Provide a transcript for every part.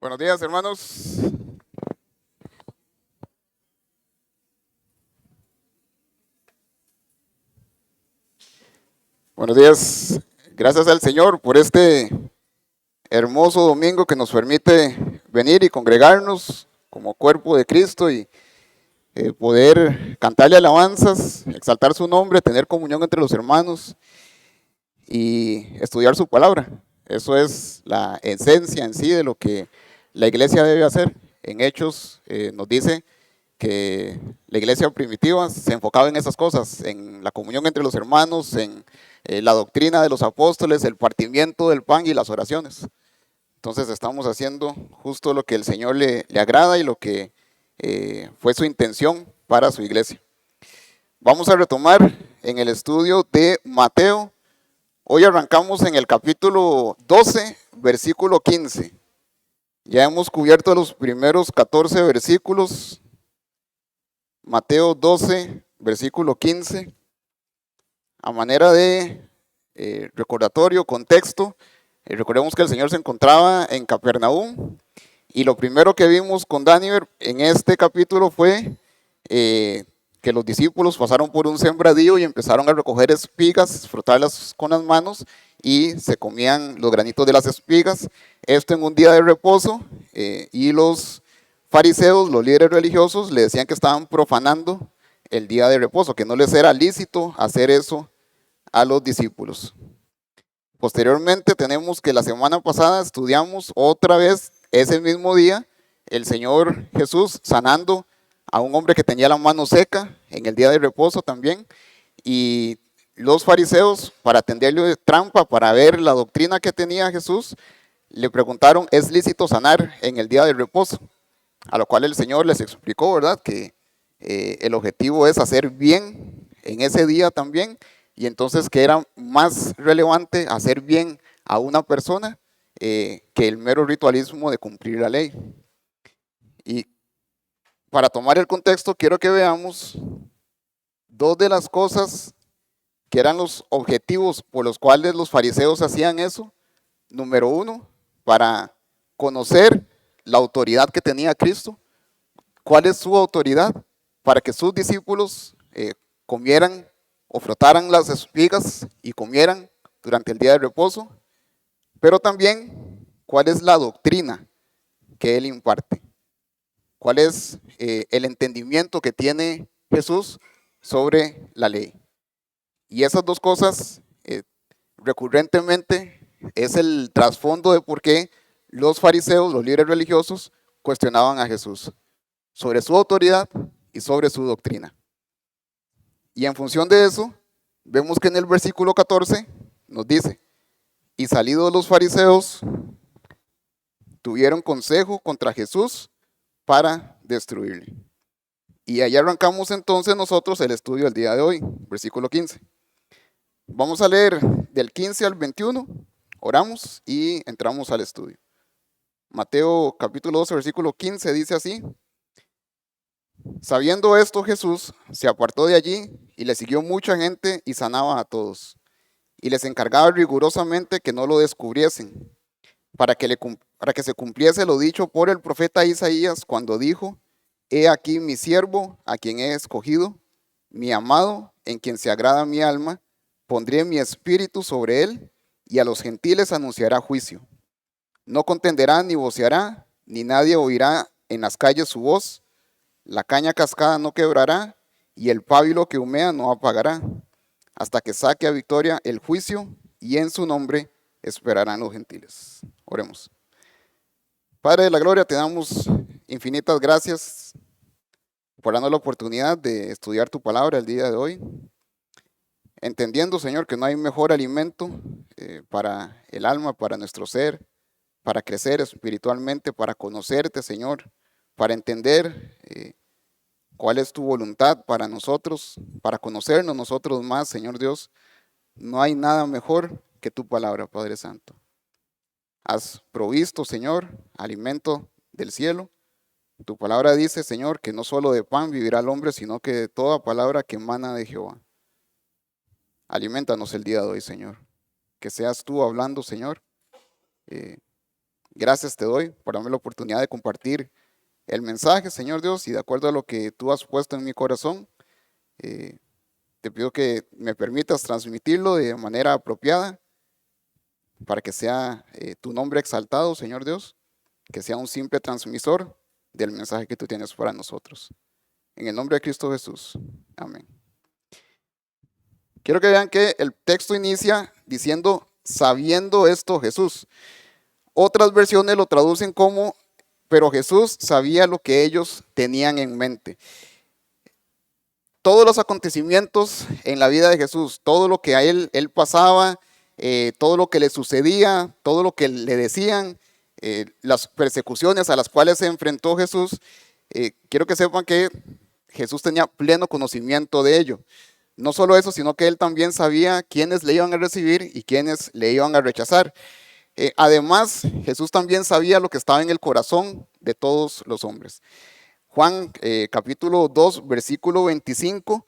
Buenos días, hermanos. Buenos días. Gracias al Señor por este hermoso domingo que nos permite venir y congregarnos como cuerpo de Cristo y poder cantarle alabanzas, exaltar su nombre, tener comunión entre los hermanos y estudiar su palabra. Eso es la esencia en sí de lo que la iglesia debe hacer. En Hechos nos dice que la iglesia primitiva se enfocaba en esas cosas, en la comunión entre los hermanos, en la doctrina de los apóstoles, el partimiento del pan y las oraciones. Entonces estamos haciendo justo lo que el Señor le agrada y lo que fue su intención para su iglesia. Vamos a retomar en el estudio de Mateo. Hoy arrancamos en el capítulo 12, versículo 15. Ya hemos cubierto los primeros 14 versículos. Mateo 12, versículo 15. A manera de recordatorio, contexto, recordemos que el Señor se encontraba en Capernaum y lo primero que vimos con Daniel en este capítulo fue que los discípulos pasaron por un sembradío y empezaron a recoger espigas, frotarlas con las manos y se comían los granitos de las espigas. Esto en un día de reposo y los fariseos, los líderes religiosos, le decían que estaban profanando el día de reposo, que no les era lícito hacer eso a los discípulos. Posteriormente tenemos que la semana pasada estudiamos otra vez ese mismo día el Señor Jesús sanando a un hombre que tenía la mano seca en el día de reposo también, y los fariseos, para tenderle trampa, para ver la doctrina que tenía Jesús, le preguntaron, ¿es lícito sanar en el día de reposo? A lo cual el Señor les explicó, ¿verdad? Que el objetivo es hacer bien en ese día también, y entonces que era más relevante hacer bien a una persona que el mero ritualismo de cumplir la ley. Y para tomar el contexto, quiero que veamos dos de las cosas que eran los objetivos por los cuales los fariseos hacían eso. Número uno, para conocer la autoridad que tenía Cristo. ¿Cuál es su autoridad? Para que sus discípulos comieran o frotaran las espigas y comieran durante el día de reposo. Pero también, ¿cuál es la doctrina que él imparte? ¿Cuál es el entendimiento que tiene Jesús sobre la ley? Y esas dos cosas recurrentemente es el trasfondo de por qué los fariseos, los líderes religiosos, cuestionaban a Jesús sobre su autoridad y sobre su doctrina. Y en función de eso, vemos que en el versículo 14 nos dice, y salidos los fariseos, tuvieron consejo contra Jesús para destruirle. Y ahí arrancamos entonces nosotros el estudio del día de hoy, versículo 15. Vamos a leer del 15 al 21, oramos y entramos al estudio. Mateo capítulo 12, versículo 15 dice así, sabiendo esto Jesús se apartó de allí y le siguió mucha gente y sanaba a todos. Y les encargaba rigurosamente que no lo descubriesen, para que se cumpliese lo dicho por el profeta Isaías cuando dijo, he aquí mi siervo, a quien he escogido, mi amado, en quien se agrada mi alma, pondré mi espíritu sobre él, y a los gentiles anunciará juicio. No contenderá ni voceará, ni nadie oirá en las calles su voz, la caña cascada no quebrará, y el pábilo que humea no apagará, hasta que saque a victoria el juicio, y en su nombre esperarán los gentiles. Oremos. Padre de la gloria, te damos infinitas gracias por darnos la oportunidad de estudiar tu palabra el día de hoy, entendiendo, Señor, que no hay mejor alimento para el alma, para nuestro ser, para crecer espiritualmente, para conocerte, Señor, para entender cuál es tu voluntad para nosotros, para conocernos nosotros más, Señor Dios. No hay nada mejor que tu palabra, Padre Santo. Has provisto, Señor, alimento del cielo. Tu palabra dice, Señor, que no solo de pan vivirá el hombre, sino que de toda palabra que emana de Jehová. Aliméntanos el día de hoy, Señor. Que seas tú hablando, Señor. gracias te doy por darme la oportunidad de compartir el mensaje, Señor Dios, y de acuerdo a lo que tú has puesto en mi corazón, eh, te pido que me permitas transmitirlo de manera apropiada para que sea tu nombre exaltado, Señor Dios, que sea un simple transmisor del mensaje que tú tienes para nosotros. En el nombre de Cristo Jesús. Amén. Quiero que vean que el texto inicia diciendo, sabiendo esto Jesús. Otras versiones lo traducen como, pero Jesús sabía lo que ellos tenían en mente. Todos los acontecimientos en la vida de Jesús, todo lo que a él pasaba, todo lo que le sucedía, todo lo que le decían, las persecuciones a las cuales se enfrentó Jesús, quiero que sepan que Jesús tenía pleno conocimiento de ello. No solo eso, sino que él también sabía quiénes le iban a recibir y quiénes le iban a rechazar. Además, Jesús también sabía lo que estaba en el corazón de todos los hombres. Juan capítulo 2, versículo 25,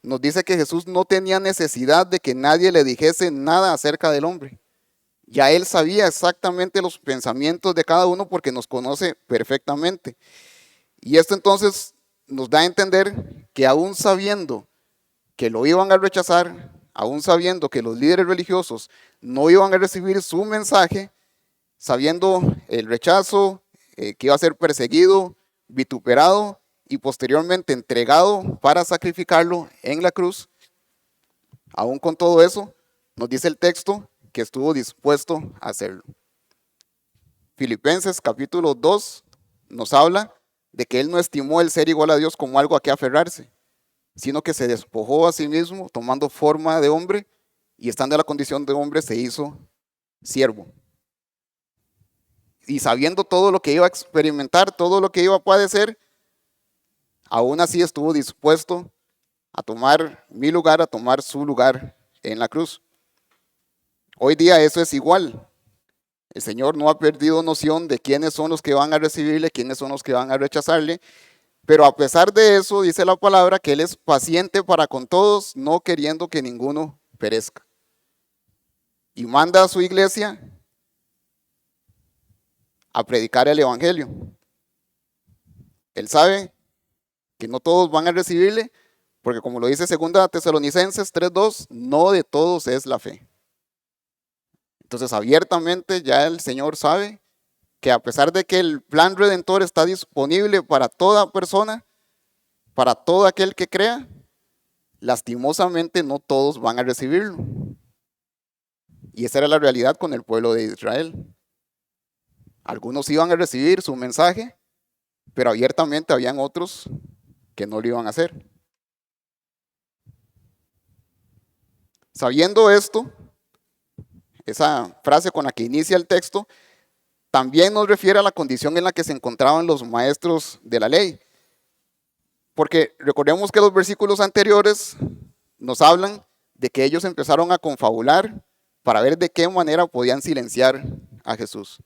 nos dice que Jesús no tenía necesidad de que nadie le dijese nada acerca del hombre. Ya él sabía exactamente los pensamientos de cada uno porque nos conoce perfectamente. Y esto entonces nos da a entender que aún sabiendo que lo iban a rechazar, aún sabiendo que los líderes religiosos no iban a recibir su mensaje, sabiendo el rechazo, que iba a ser perseguido, vituperado y posteriormente entregado para sacrificarlo en la cruz, aún con todo eso, nos dice el texto que estuvo dispuesto a hacerlo. Filipenses capítulo 2 nos habla de que él no estimó el ser igual a Dios como algo a que aferrarse, sino que se despojó a sí mismo, tomando forma de hombre, y estando en la condición de hombre se hizo siervo. Y sabiendo todo lo que iba a experimentar, todo lo que iba a padecer, aún así estuvo dispuesto a tomar mi lugar, a tomar su lugar en la cruz. Hoy día eso es igual. El Señor no ha perdido noción de quiénes son los que van a recibirle, quiénes son los que van a rechazarle, pero a pesar de eso, dice la palabra que Él es paciente para con todos, no queriendo que ninguno perezca. Y manda a su iglesia a predicar el evangelio. Él sabe que no todos van a recibirle, porque como lo dice 2 Tesalonicenses 3:2, no de todos es la fe. Entonces abiertamente ya el Señor sabe que a pesar de que el plan redentor está disponible para toda persona, para todo aquel que crea, lastimosamente no todos van a recibirlo. Y esa era la realidad con el pueblo de Israel. Algunos iban a recibir su mensaje, pero abiertamente habían otros que no lo iban a hacer. Sabiendo esto, esa frase con la que inicia el texto, también nos refiere a la condición en la que se encontraban los maestros de la ley. Porque recordemos que los versículos anteriores nos hablan de que ellos empezaron a confabular para ver de qué manera podían silenciar a Jesús.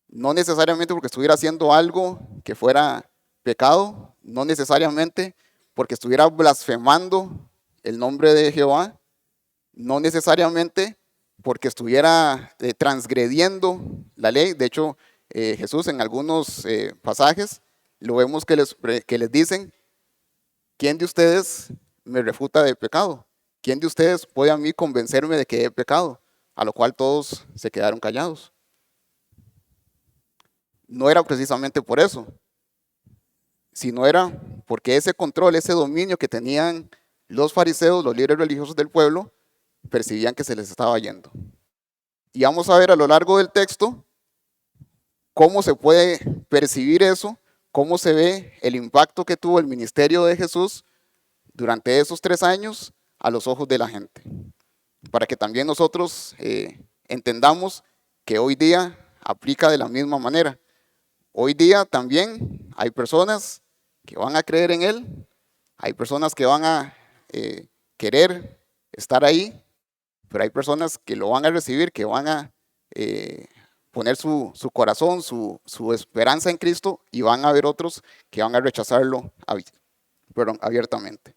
No necesariamente porque estuviera haciendo algo que fuera pecado, no necesariamente porque estuviera blasfemando el nombre de Jehová, no necesariamente porque estuviera transgrediendo la ley. De hecho, Jesús en algunos pasajes lo vemos que les dicen, ¿quién de ustedes me refuta de pecado? ¿Quién de ustedes puede a mí convencerme de que he pecado? A lo cual todos se quedaron callados. No era precisamente por eso, sino era porque ese control, ese dominio que tenían los fariseos, los líderes religiosos del pueblo, percibían que se les estaba yendo. Y vamos a ver a lo largo del texto cómo se puede percibir eso, cómo se ve el impacto que tuvo el ministerio de Jesús durante esos 3 años a los ojos de la gente. Para que también nosotros entendamos que hoy día aplica de la misma manera. Hoy día también hay personas que van a creer en Él, hay personas que van a querer estar ahí, pero hay personas que lo van a recibir, que van a poner su corazón, su esperanza en Cristo, y van a haber otros que van a rechazarlo abiertamente.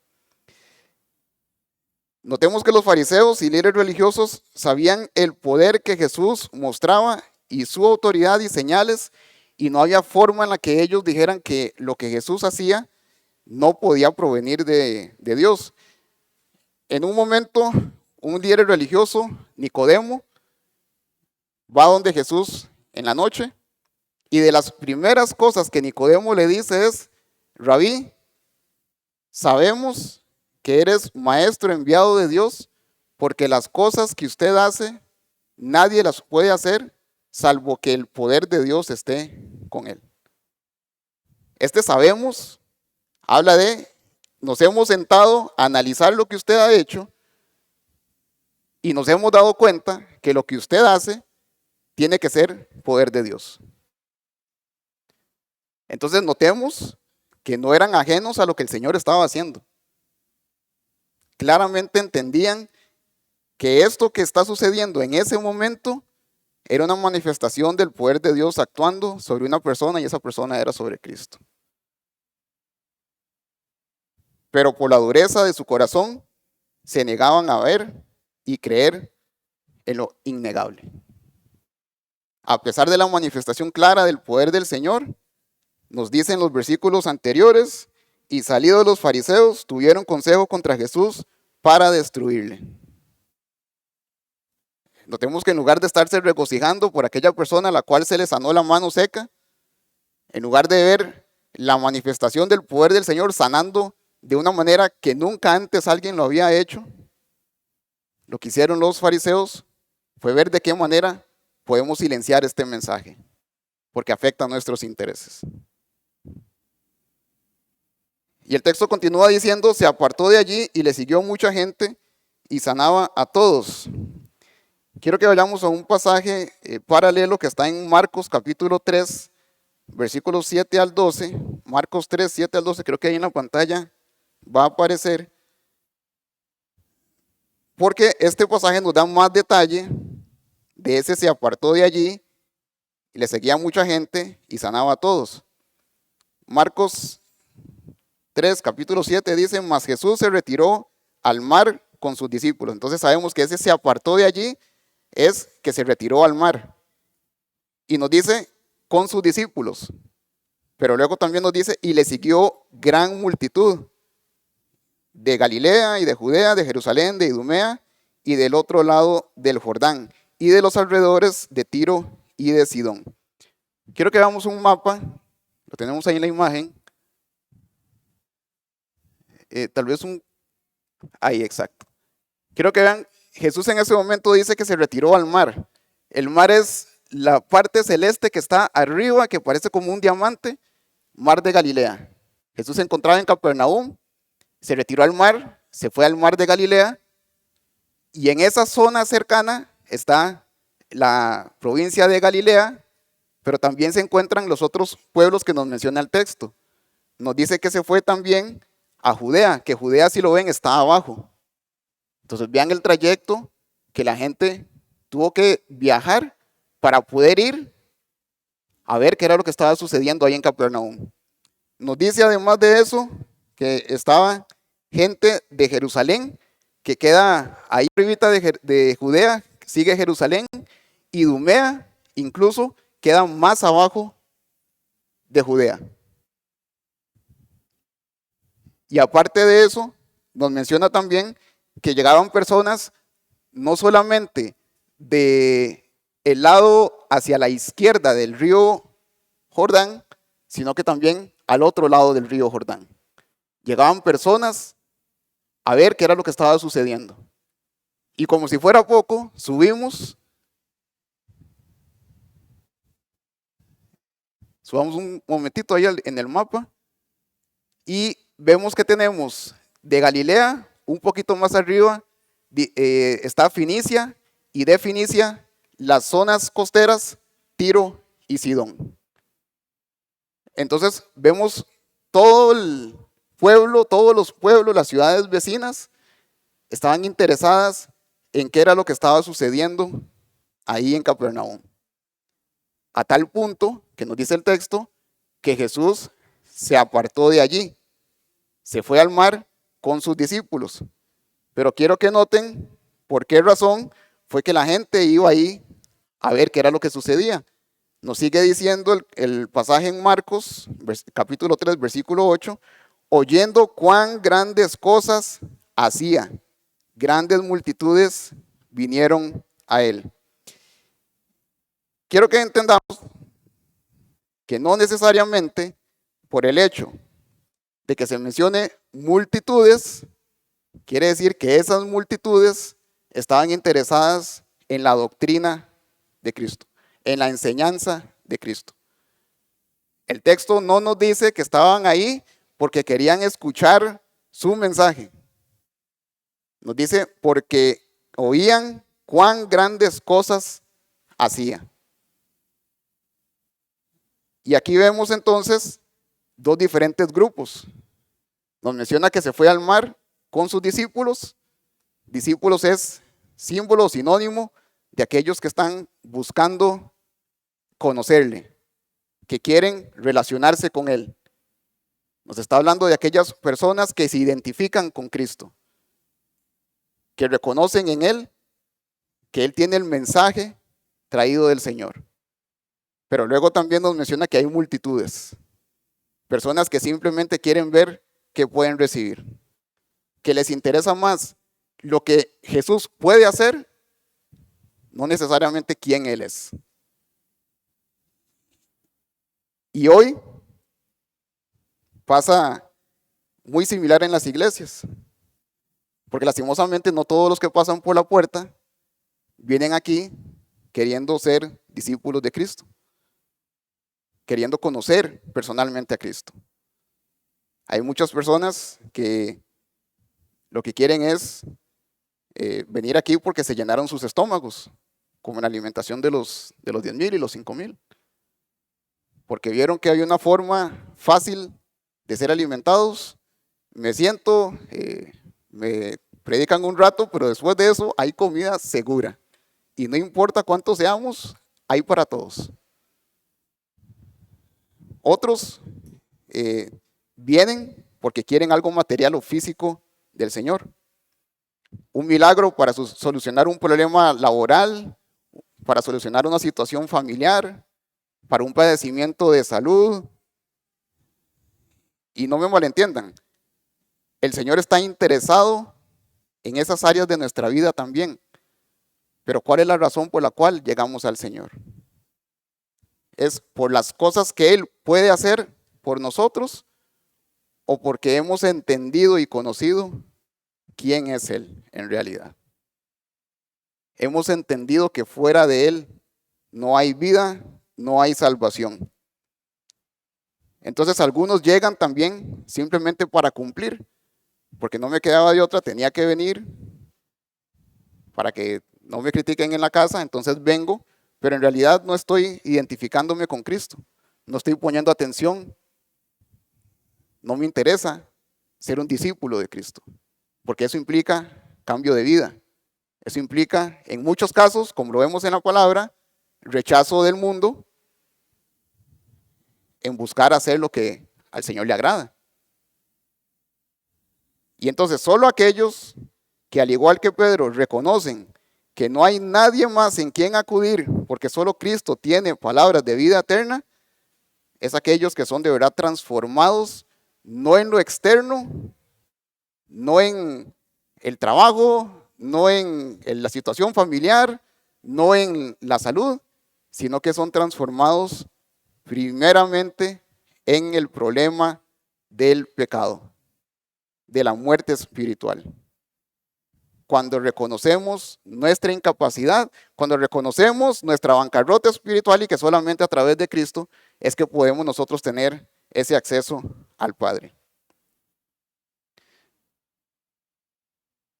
Notemos que los fariseos y líderes religiosos sabían el poder que Jesús mostraba y su autoridad y señales, y no había forma en la que ellos dijeran que lo que Jesús hacía no podía provenir de Dios. En un momento, un líder religioso, Nicodemo, va donde Jesús en la noche, y de las primeras cosas que Nicodemo le dice es: Rabí, sabemos que eres maestro enviado de Dios, porque las cosas que usted hace, nadie las puede hacer, salvo que el poder de Dios esté con él. Este sabemos habla de: nos hemos sentado a analizar lo que usted ha hecho y nos hemos dado cuenta que lo que usted hace tiene que ser poder de Dios. Entonces notemos que no eran ajenos a lo que el Señor estaba haciendo. Claramente entendían que esto que está sucediendo en ese momento era una manifestación del poder de Dios actuando sobre una persona, y esa persona era sobre Cristo. Pero por la dureza de su corazón se negaban a ver y creer en lo innegable. A pesar de la manifestación clara del poder del Señor, nos dicen los versículos anteriores: y salidos los fariseos, tuvieron consejo contra Jesús para destruirle. Notemos que en lugar de estarse regocijando por aquella persona a la cual se le sanó la mano seca, en lugar de ver la manifestación del poder del Señor sanando de una manera que nunca antes alguien lo había hecho, lo que hicieron los fariseos fue ver de qué manera podemos silenciar este mensaje, porque afecta a nuestros intereses. Y el texto continúa diciendo: se apartó de allí y le siguió mucha gente y sanaba a todos. Quiero que vayamos a un pasaje paralelo que está en Marcos capítulo 3, versículos 7 al 12. Marcos 3, 7 al 12, creo que ahí en la pantalla va a aparecer. Porque este pasaje nos da más detalle de ese: se apartó de allí y le seguía mucha gente y sanaba a todos. Marcos 3, capítulo 7 dice: mas Jesús se retiró al mar con sus discípulos. Entonces sabemos que ese se apartó de allí es que se retiró al mar. Y nos dice con sus discípulos. Pero luego también nos dice: y le siguió gran multitud de Galilea y de Judea, de Jerusalén, de Idumea y del otro lado del Jordán, y de los alrededores de Tiro y de Sidón. Quiero que veamos un mapa, lo tenemos ahí en la imagen. Tal vez ahí, exacto. Quiero que vean, Jesús en ese momento dice que se retiró al mar. El mar es la parte celeste que está arriba, que parece como un diamante, mar de Galilea. Jesús se encontraba en Capernaum, se retiró al mar, se fue al mar de Galilea, y en esa zona cercana está la provincia de Galilea, pero también se encuentran los otros pueblos que nos menciona el texto. Nos dice que se fue también a Judea, que Judea, si lo ven, está abajo. Entonces vean el trayecto que la gente tuvo que viajar para poder ir a ver qué era lo que estaba sucediendo ahí en Capernaum. Nos dice además de eso que estaba gente de Jerusalén, que queda ahí arribita de Judea, sigue Jerusalén, y Idumea incluso queda más abajo de Judea. Y aparte de eso, nos menciona también que llegaban personas no solamente del lado hacia la izquierda del río Jordán, sino que también al otro lado del río Jordán. Llegaban personas a ver qué era lo que estaba sucediendo. Y como si fuera poco, subamos un momentito ahí en el mapa y vemos que tenemos de Galilea, un poquito más arriba, está Fenicia, y de Fenicia las zonas costeras, Tiro y Sidón. Entonces vemos todo el pueblo, todos los pueblos, las ciudades vecinas, estaban interesadas en qué era lo que estaba sucediendo ahí en Capernaum. A tal punto que nos dice el texto que Jesús se apartó de allí, se fue al mar con sus discípulos. Pero quiero que noten por qué razón fue que la gente iba ahí a ver qué era lo que sucedía. Nos sigue diciendo el pasaje en Marcos, capítulo 3, versículo 8, oyendo cuán grandes cosas hacía, grandes multitudes vinieron a él. Quiero que entendamos que no necesariamente por el hecho de que se mencione multitudes, quiere decir que esas multitudes estaban interesadas en la doctrina de Cristo, en la enseñanza de Cristo. El texto no nos dice que estaban ahí porque querían escuchar su mensaje. Nos dice porque oían cuán grandes cosas hacía. Y aquí vemos entonces dos diferentes grupos. Nos menciona que se fue al mar con sus discípulos. Discípulos es símbolo, sinónimo de aquellos que están buscando conocerle, que quieren relacionarse con él. Nos está hablando de aquellas personas que se identifican con Cristo, que reconocen en él que él tiene el mensaje traído del Señor. Pero luego también nos menciona que hay multitudes, personas que simplemente quieren ver qué pueden recibir, que les interesa más lo que Jesús puede hacer, no necesariamente quién él es. Y hoy pasa muy similar en las iglesias, porque lastimosamente no todos los que pasan por la puerta vienen aquí queriendo ser discípulos de Cristo, queriendo conocer personalmente a Cristo. Hay muchas personas que lo que quieren es venir aquí porque se llenaron sus estómagos, como en la alimentación de los 10,000 y los 5,000, porque vieron que hay una forma fácil de ser alimentados. Me siento, me predican un rato, pero después de eso hay comida segura. Y no importa cuántos seamos, hay para todos. Otros vienen porque quieren algo material o físico del Señor. Un milagro para solucionar un problema laboral, para solucionar una situación familiar, para un padecimiento de salud. Y no me malentiendan, el Señor está interesado en esas áreas de nuestra vida también. Pero ¿cuál es la razón por la cual llegamos al Señor? ¿Es por las cosas que Él puede hacer por nosotros o porque hemos entendido y conocido quién es Él en realidad? Hemos entendido que fuera de Él no hay vida, no hay salvación. Entonces algunos llegan también simplemente para cumplir, porque no me quedaba de otra, tenía que venir para que no me critiquen en la casa, entonces vengo, pero en realidad no estoy identificándome con Cristo, no estoy poniendo atención, no me interesa ser un discípulo de Cristo, porque eso implica cambio de vida, eso implica en muchos casos, como lo vemos en la palabra, rechazo del mundo en buscar hacer lo que al Señor le agrada. Y entonces solo aquellos que al igual que Pedro reconocen que no hay nadie más en quien acudir, porque solo Cristo tiene palabras de vida eterna, es aquellos que son de verdad transformados, no en lo externo, no en el trabajo, no en la situación familiar, no en la salud, sino que son transformados primeramente en el problema del pecado, de la muerte espiritual. Cuando reconocemos nuestra incapacidad, cuando reconocemos nuestra bancarrota espiritual y que solamente a través de Cristo es que podemos nosotros tener ese acceso al Padre.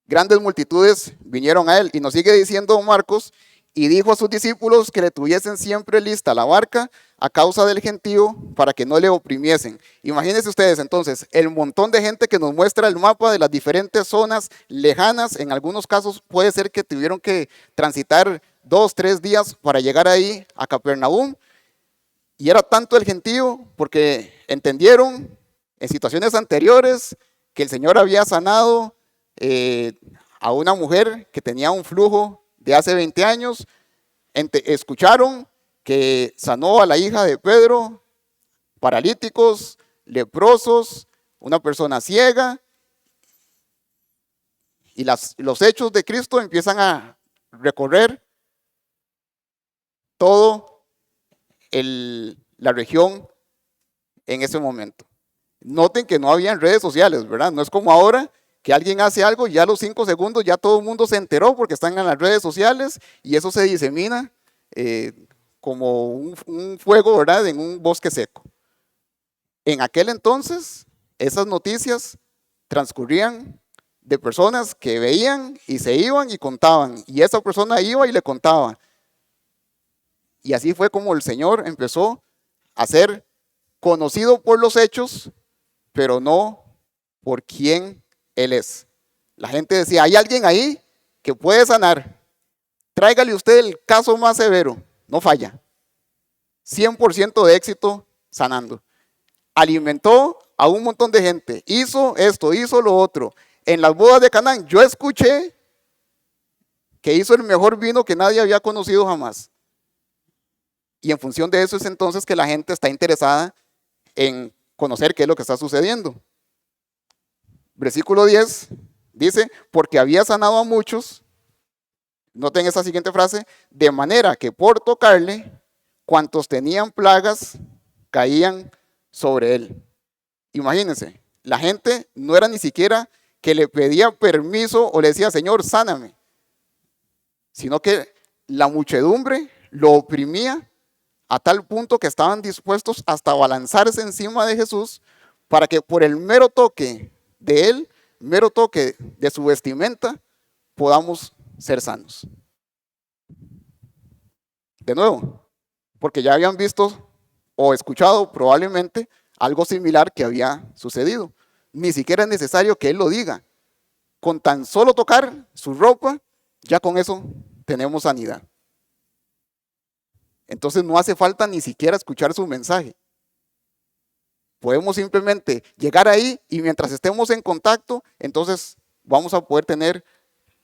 Grandes multitudes vinieron a él y nos sigue diciendo Marcos, y dijo a sus discípulos que le tuviesen siempre lista la barca a causa del gentío para que no le oprimiesen. Imagínense ustedes entonces el montón de gente que nos muestra el mapa de las diferentes zonas lejanas. En algunos casos puede ser que tuvieron que transitar 2, 3 días para llegar ahí a Capernaum. Y era tanto el gentío porque entendieron en situaciones anteriores que el Señor había sanado a una mujer que tenía un flujo de hace 20 años, Escucharon que sanó a la hija de Pedro, paralíticos, leprosos, una persona ciega, y los hechos de Cristo empiezan a recorrer todo la región en ese momento. Noten que no habían redes sociales, ¿verdad? No es como ahora que alguien hace algo y ya a los 5 segundos ya todo el mundo se enteró porque están en las redes sociales y eso se disemina como un fuego, ¿verdad? En un bosque seco. En aquel entonces, esas noticias transcurrían de personas que veían y se iban y contaban, y esa persona iba y le contaba. Y así fue como el Señor empezó a ser conocido por los hechos, pero no por quién Él es. La gente decía, hay alguien ahí que puede sanar. Tráigale usted el caso más severo, no falla. 100% de éxito sanando. Alimentó a un montón de gente, hizo esto, hizo lo otro. En las bodas de Canaán, yo escuché que hizo el mejor vino que nadie había conocido jamás. Y en función de eso es entonces que la gente está interesada en conocer qué es lo que está sucediendo. Versículo 10 dice, porque había sanado a muchos, noten esta siguiente frase, de manera que por tocarle, cuantos tenían plagas caían sobre él. Imagínense, la gente no era ni siquiera que le pedía permiso o le decía, Señor, sáname, sino que la muchedumbre lo oprimía a tal punto que estaban dispuestos hasta abalanzarse encima de Jesús para que por el mero toque de él, mero toque de su vestimenta, podamos ser sanos. De nuevo, porque ya habían visto o escuchado probablemente algo similar que había sucedido. Ni siquiera es necesario que él lo diga. Con tan solo tocar su ropa, ya con eso tenemos sanidad. Entonces no hace falta ni siquiera escuchar su mensaje. Podemos simplemente llegar ahí y mientras estemos en contacto, entonces vamos a poder tener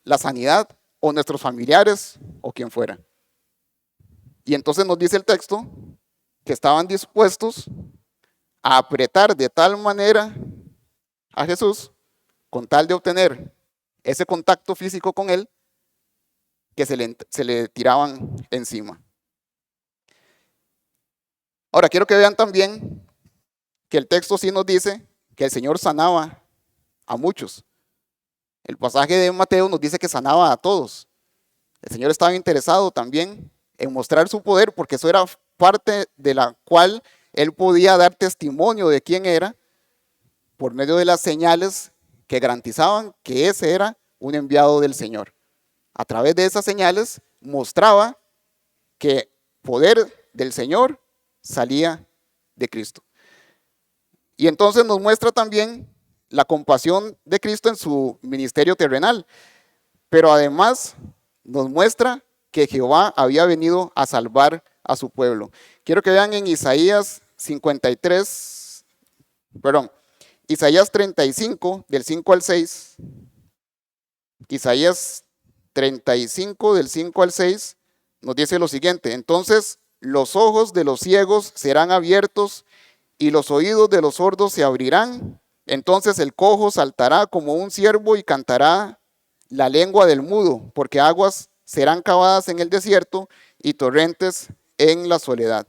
la sanidad o nuestros familiares o quien fuera. Y entonces nos dice el texto que estaban dispuestos a apretar de tal manera a Jesús con tal de obtener ese contacto físico con él que se le tiraban encima. Ahora quiero que vean también que el texto sí nos dice que el Señor sanaba a muchos. El pasaje de Mateo nos dice que sanaba a todos. El Señor estaba interesado también en mostrar su poder porque eso era parte de la cual Él podía dar testimonio de quién era por medio de las señales que garantizaban que ese era un enviado del Señor. A través de esas señales mostraba que poder del Señor salía de Cristo. Y entonces nos muestra también la compasión de Cristo en su ministerio terrenal, pero además nos muestra que Jehová había venido a salvar a su pueblo. Quiero que vean en Isaías 35, del 5 al 6. Isaías 35, del 5 al 6, nos dice lo siguiente. Entonces los ojos de los ciegos serán abiertos y los oídos de los sordos se abrirán. Entonces el cojo saltará como un ciervo y cantará la lengua del mudo, porque aguas serán cavadas en el desierto y torrentes en la soledad.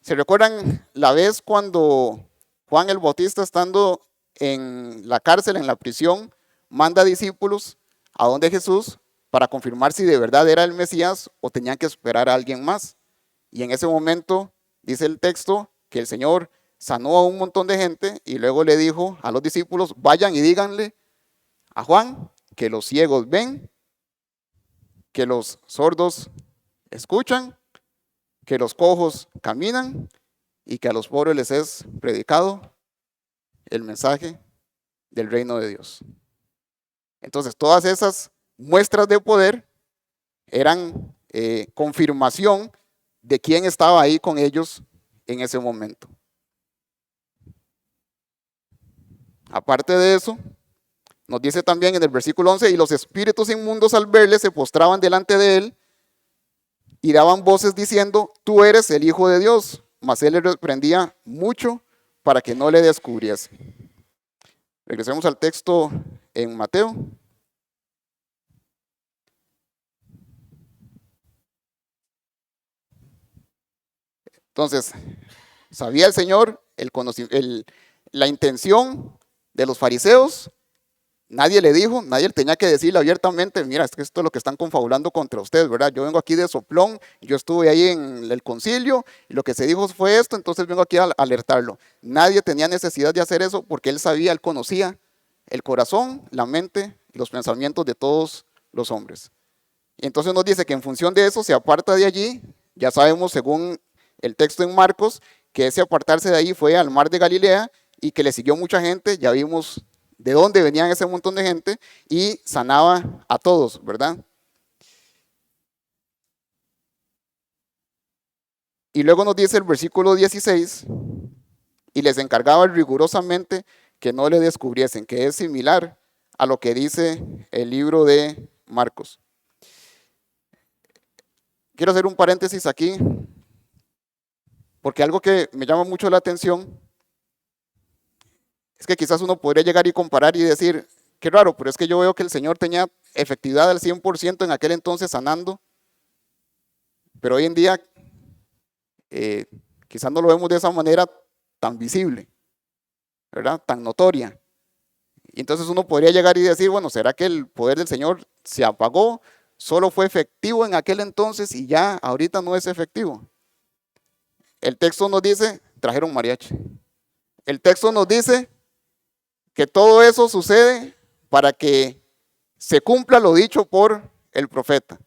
¿Se recuerdan la vez cuando Juan el Bautista, estando en la cárcel, en la prisión, manda discípulos a donde Jesús para confirmar si de verdad era el Mesías o tenían que esperar a alguien más? Y en ese momento dice el texto que el Señor sanó a un montón de gente y luego le dijo a los discípulos, vayan y díganle a Juan que los ciegos ven, que los sordos escuchan, que los cojos caminan y que a los pobres les es predicado el mensaje del reino de Dios. Entonces todas esas muestras de poder eran confirmación de quién estaba ahí con ellos en ese momento. Aparte de eso, nos dice también en el versículo 11, y los espíritus inmundos al verle se postraban delante de él y daban voces diciendo, tú eres el Hijo de Dios. Mas él le reprendía mucho para que no le descubriese. Regresemos al texto en Mateo. Entonces, sabía el Señor la intención de los fariseos. Nadie le dijo, nadie tenía que decirle abiertamente, mira, es que esto es lo que están confabulando contra usted, ¿verdad? Yo vengo aquí de soplón, yo estuve ahí en el concilio y lo que se dijo fue esto, entonces vengo aquí a alertarlo. Nadie tenía necesidad de hacer eso porque él sabía, él conocía el corazón, la mente y los pensamientos de todos los hombres. Y entonces nos dice que en función de eso se aparta de allí. Ya sabemos, según el texto en Marcos, que ese apartarse de ahí fue al mar de Galilea y que le siguió mucha gente. Ya vimos de dónde venían ese montón de gente y sanaba a todos, ¿verdad? Y luego nos dice el versículo 16, y les encargaba rigurosamente que no le descubriesen, que es similar a lo que dice el libro de Marcos. Quiero hacer un paréntesis aquí, porque algo que me llama mucho la atención es que quizás uno podría llegar y comparar y decir, qué raro, pero es que yo veo que el Señor tenía efectividad al 100% en aquel entonces sanando, pero hoy en día quizás no lo vemos de esa manera tan visible, ¿verdad? Tan notoria. Y entonces uno podría llegar y decir, bueno, ¿será que el poder del Señor se apagó? Solo fue efectivo en aquel entonces y ya ahorita no es efectivo. El texto nos dice, trajeron mariachi. El texto nos dice que todo eso sucede para que se cumpla lo dicho por el profeta.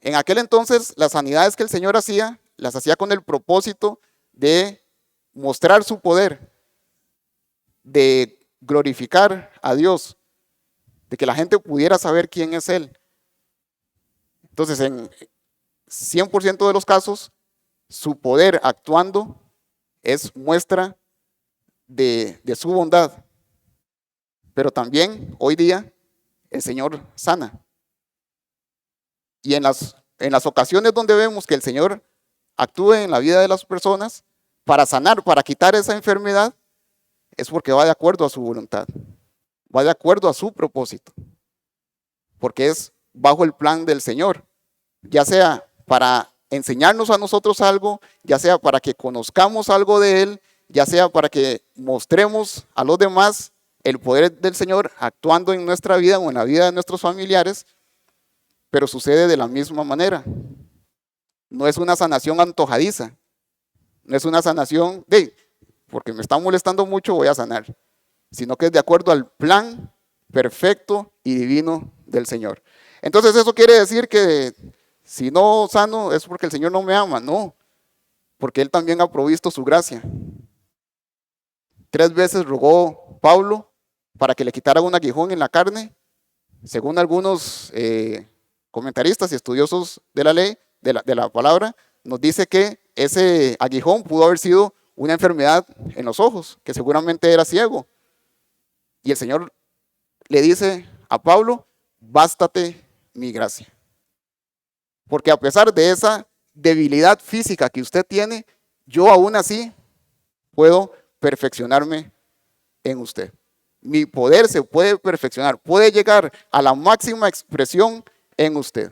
En aquel entonces, las sanidades que el Señor hacía, las hacía con el propósito de mostrar su poder, de glorificar a Dios, de que la gente pudiera saber quién es Él. Entonces, en 100% de los casos, su poder actuando es muestra de su bondad. Pero también hoy día el Señor sana. Y en las ocasiones donde vemos que el Señor actúe en la vida de las personas para sanar, para quitar esa enfermedad, es porque va de acuerdo a su voluntad, va de acuerdo a su propósito, porque es bajo el plan del Señor, ya sea para enseñarnos a nosotros algo, ya sea para que conozcamos algo de Él, ya sea para que mostremos a los demás el poder del Señor actuando en nuestra vida o en la vida de nuestros familiares, pero sucede de la misma manera. No es una sanación antojadiza, no es una sanación de, porque me está molestando mucho voy a sanar, sino que es de acuerdo al plan perfecto y divino del Señor. Entonces eso quiere decir que si no sano es porque el Señor no me ama, no, porque Él también ha provisto su gracia. 3 veces rogó Pablo para que le quitaran un aguijón en la carne, según algunos comentaristas y estudiosos de la ley, de la palabra, nos dice que ese aguijón pudo haber sido una enfermedad en los ojos, que seguramente era ciego. Y el Señor le dice a Pablo, bástate mi gracia. Porque a pesar de esa debilidad física que usted tiene, yo aún así puedo perfeccionarme en usted. Mi poder se puede perfeccionar, puede llegar a la máxima expresión en usted.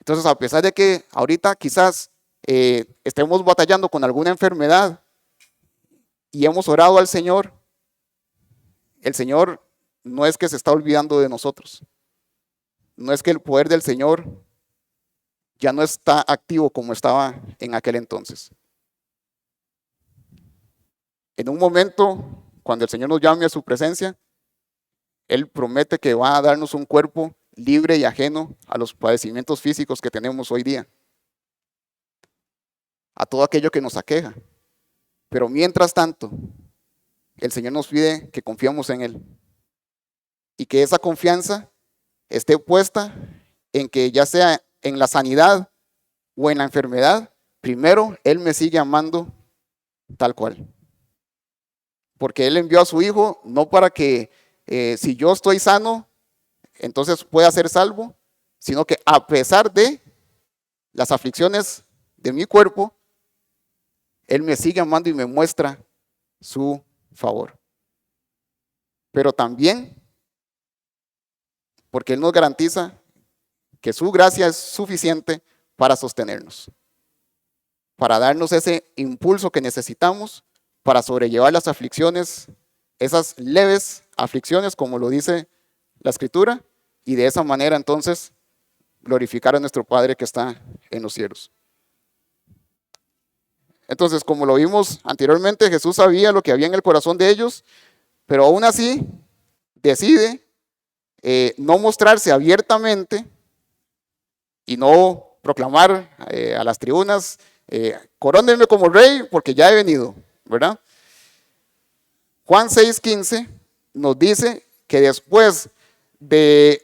Entonces, a pesar de que ahorita quizás estemos batallando con alguna enfermedad y hemos orado al Señor, el Señor no es que se está olvidando de nosotros. No es que el poder del Señor ya no está activo como estaba en aquel entonces. En un momento, cuando el Señor nos llame a su presencia, Él promete que va a darnos un cuerpo libre y ajeno a los padecimientos físicos que tenemos hoy día, a todo aquello que nos aqueja. Pero mientras tanto, el Señor nos pide que confiemos en Él y que esa confianza esté puesta en que ya sea en la sanidad o en la enfermedad, primero Él me sigue amando tal cual. Porque Él envió a su Hijo no para que si yo estoy sano, entonces pueda ser salvo, sino que a pesar de las aflicciones de mi cuerpo, Él me sigue amando y me muestra su favor. Pero también porque Él nos garantiza que su gracia es suficiente para sostenernos, para darnos ese impulso que necesitamos para sobrellevar las aflicciones, esas leves aflicciones, como lo dice la Escritura, y de esa manera entonces glorificar a nuestro Padre que está en los cielos. Entonces, como lo vimos anteriormente, Jesús sabía lo que había en el corazón de ellos, pero aún así decide no mostrarse abiertamente y no proclamar a las tribunas, corónenme como rey porque ya he venido, ¿verdad? Juan 6:15 nos dice que después de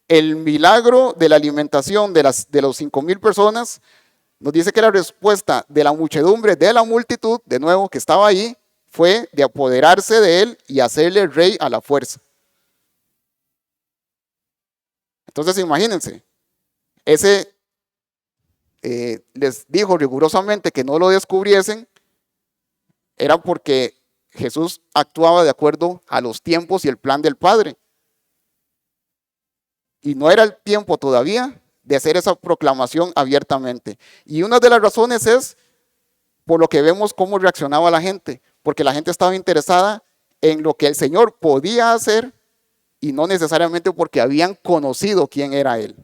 el milagro de la alimentación de los 5,000 personas, nos dice que la respuesta de la muchedumbre, de la multitud, de nuevo, que estaba ahí, fue de apoderarse de él y hacerle rey a la fuerza. Entonces imagínense, les dijo rigurosamente que no lo descubriesen, era porque Jesús actuaba de acuerdo a los tiempos y el plan del Padre. Y no era el tiempo todavía de hacer esa proclamación abiertamente. Y una de las razones es por lo que vemos cómo reaccionaba la gente, porque la gente estaba interesada en lo que el Señor podía hacer y no necesariamente porque habían conocido quién era Él.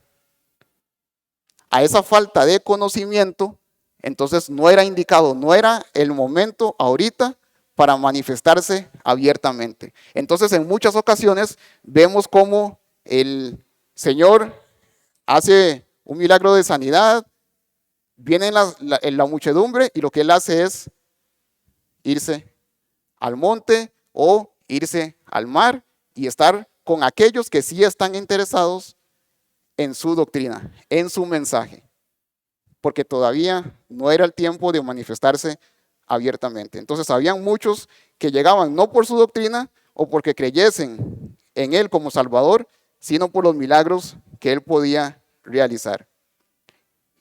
A esa falta de conocimiento, entonces no era indicado, no era el momento ahorita para manifestarse abiertamente. Entonces en muchas ocasiones vemos cómo el Señor hace un milagro de sanidad, viene la muchedumbre y lo que Él hace es irse al monte o irse al mar y estar con aquellos que sí están interesados en su doctrina, en su mensaje, porque todavía no era el tiempo de manifestarse abiertamente. Entonces habían muchos que llegaban no por su doctrina o porque creyesen en Él como Salvador, sino por los milagros que Él podía realizar.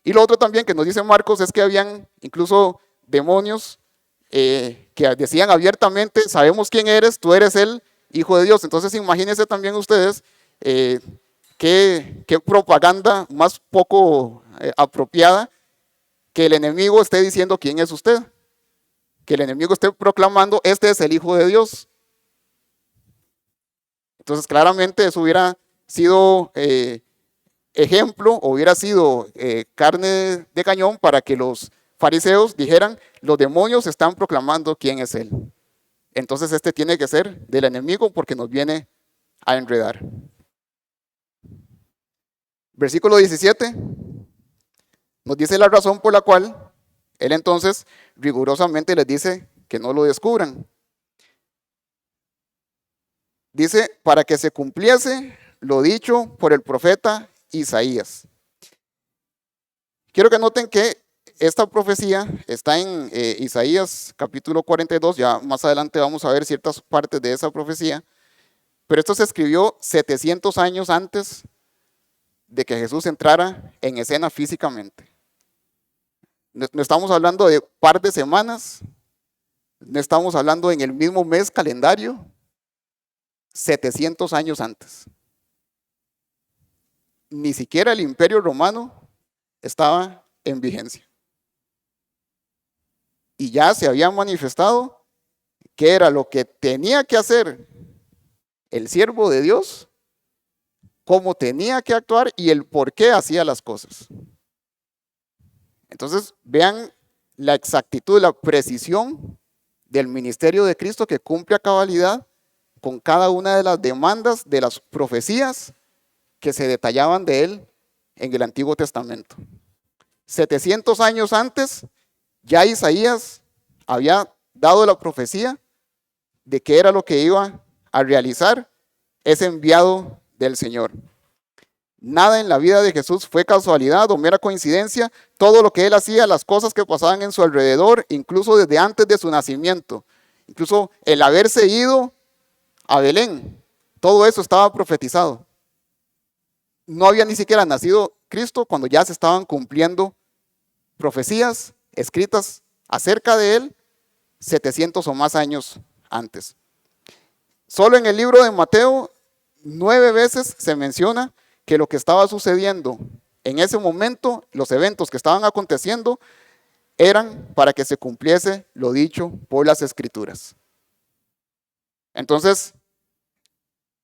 Y lo otro también que nos dice Marcos es que habían incluso demonios que decían abiertamente, sabemos quién eres, tú eres el Hijo de Dios. Entonces imagínense también ustedes qué propaganda más poco apropiada que el enemigo esté diciendo quién es usted, que el enemigo esté proclamando este es el Hijo de Dios. Entonces claramente eso hubiera sido ejemplo, o hubiera sido carne de cañón para que los fariseos dijeran los demonios están proclamando quién es Él. Entonces este tiene que ser del enemigo porque nos viene a enredar. Versículo 17 nos dice la razón por la cual Él entonces rigurosamente les dice que no lo descubran. Dice, para que se cumpliese lo dicho por el profeta Isaías. Quiero que noten que esta profecía está en Isaías capítulo 42, ya más adelante vamos a ver ciertas partes de esa profecía, pero esto se escribió 700 años antes de que Jesús entrara en escena físicamente. No estamos hablando de par de semanas, no estamos hablando en el mismo mes calendario, 700 años antes. Ni siquiera el Imperio Romano estaba en vigencia. Y ya se había manifestado que era lo que tenía que hacer el siervo de Dios, cómo tenía que actuar y el por qué hacía las cosas. Entonces, vean la exactitud, la precisión del ministerio de Cristo que cumple a cabalidad con cada una de las demandas de las profecías que se detallaban de Él en el Antiguo Testamento. 700 años antes, ya Isaías había dado la profecía de que era lo que iba a realizar ese enviado del Señor. Nada en la vida de Jesús fue casualidad o mera coincidencia. Todo lo que Él hacía, las cosas que pasaban en su alrededor, incluso desde antes de su nacimiento, incluso el haberse ido a Belén, todo eso estaba profetizado. no había ni siquiera nacido Cristo cuando ya se estaban cumpliendo profecías escritas acerca de él 700 o más años antes. Solo en el libro de Mateo 9 veces se menciona que lo que estaba sucediendo en ese momento, los eventos que estaban aconteciendo, eran para que se cumpliese lo dicho por las Escrituras. Entonces,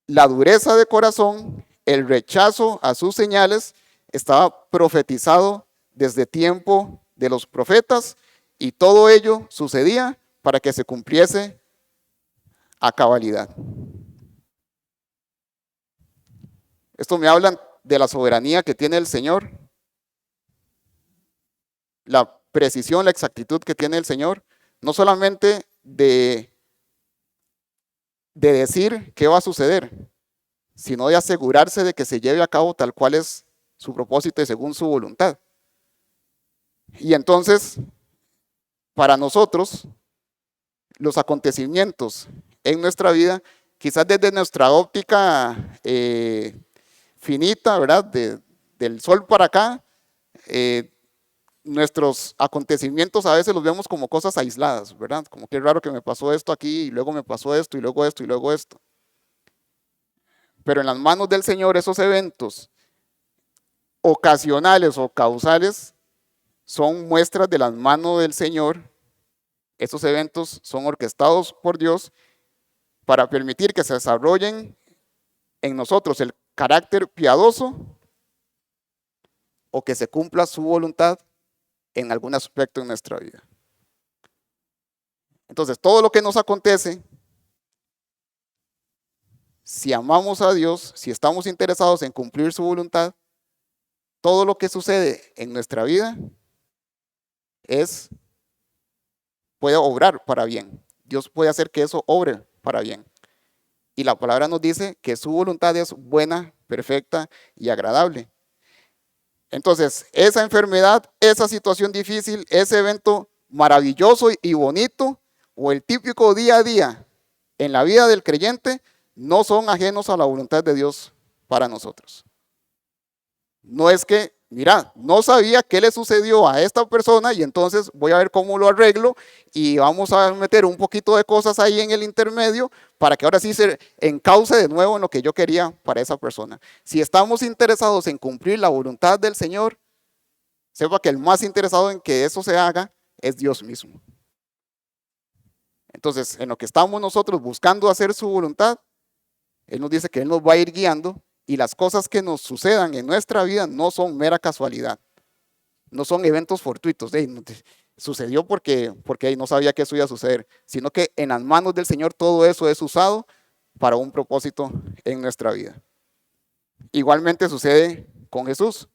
la dureza de corazón, el rechazo a sus señales, estaba profetizado desde tiempo de los profetas, y todo ello sucedía para que se cumpliese a cabalidad. Esto me habla de la soberanía que tiene el Señor, la precisión, la exactitud que tiene el Señor, no solamente de decir qué va a suceder, sino de asegurarse de que se lleve a cabo tal cual es su propósito y según su voluntad. Y entonces, para nosotros, los acontecimientos en nuestra vida, quizás desde nuestra óptica finita, ¿verdad? Del sol para acá, nuestros acontecimientos a veces los vemos como cosas aisladas, ¿verdad? Como que es raro que me pasó esto aquí, y luego me pasó esto, y luego esto, y luego esto. Pero en las manos del Señor, esos eventos ocasionales o causales son muestras de las manos del Señor. Esos eventos son orquestados por Dios para permitir que se desarrollen en nosotros el carácter piadoso o que se cumpla su voluntad en algún aspecto de nuestra vida. Entonces, todo lo que nos acontece, si amamos a Dios, si estamos interesados en cumplir su voluntad, todo lo que sucede en nuestra vida puede obrar para bien. Dios puede hacer que eso obre para bien. Y la palabra nos dice que su voluntad es buena, perfecta y agradable. Entonces, esa enfermedad, esa situación difícil, ese evento maravilloso y bonito, o el típico día a día en la vida del creyente, no son ajenos a la voluntad de Dios para nosotros. No es que, mira, no sabía qué le sucedió a esta persona y entonces voy a ver cómo lo arreglo y vamos a meter un poquito de cosas ahí en el intermedio para que ahora sí se encauce de nuevo en lo que yo quería para esa persona. Si estamos interesados en cumplir la voluntad del Señor, sepa que el más interesado en que eso se haga es Dios mismo. Entonces, en lo que estamos nosotros buscando hacer su voluntad, Él nos dice que Él nos va a ir guiando, y las cosas que nos sucedan en nuestra vida no son mera casualidad, no son eventos fortuitos. Sucedió porque no sabía que eso iba a suceder, sino que en las manos del Señor todo eso es usado para un propósito en nuestra vida. Igualmente sucede con Jesús.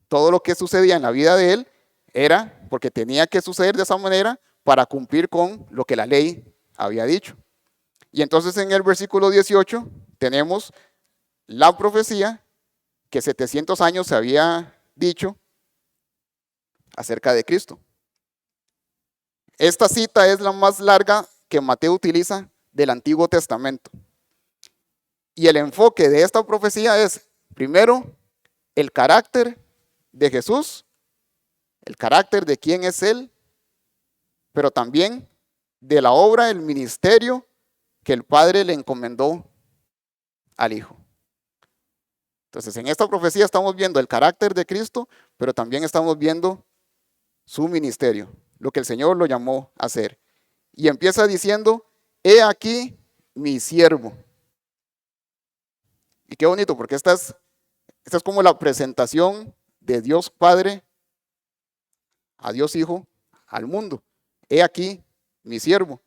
Todo lo que sucedía en la vida de Él era porque tenía que suceder de esa manera para cumplir con lo que la ley había dicho. Y entonces en el versículo 18 tenemos la profecía que 700 años se había dicho acerca de Cristo. Esta cita es la más larga que Mateo utiliza del Antiguo Testamento. Y el enfoque de esta profecía es, primero, el carácter de Jesús, el carácter de quién es Él, pero también de la obra, el ministerio que el Padre le encomendó al Hijo. Entonces, en esta profecía estamos viendo el carácter de Cristo, pero también estamos viendo su ministerio, lo que el Señor lo llamó a hacer. Y empieza diciendo, he aquí mi siervo. Y qué bonito, porque esta es como la presentación de Dios Padre a Dios Hijo al mundo. He aquí mi siervo.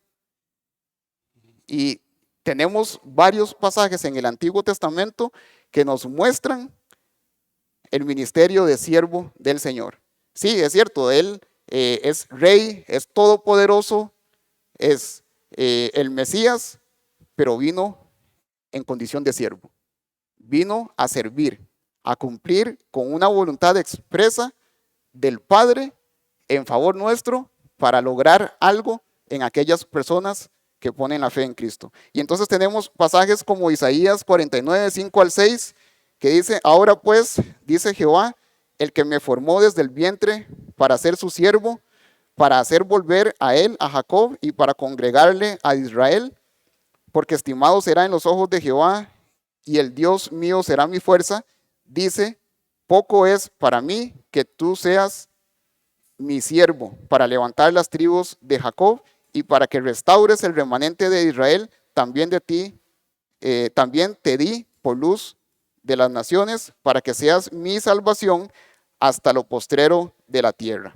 Y tenemos varios pasajes en el Antiguo Testamento que nos muestran el ministerio de siervo del Señor. Sí, es cierto, Él es rey, es todopoderoso, es el Mesías, pero vino en condición de siervo. Vino a servir, a cumplir con una voluntad expresa del Padre en favor nuestro para lograr algo en aquellas personas que ponen la fe en Cristo. Y entonces tenemos pasajes como Isaías 49, 5 al 6, que dice, ahora pues, dice Jehová, el que me formó desde el vientre para ser su siervo, para hacer volver a él, a Jacob, y para congregarle a Israel, porque estimado será en los ojos de Jehová, y el Dios mío será mi fuerza, dice, poco es para mí que tú seas mi siervo, para levantar las tribus de Jacob, y para que restaures el remanente de Israel, también de ti, también te di por luz de las naciones, para que seas mi salvación hasta lo postrero de la tierra.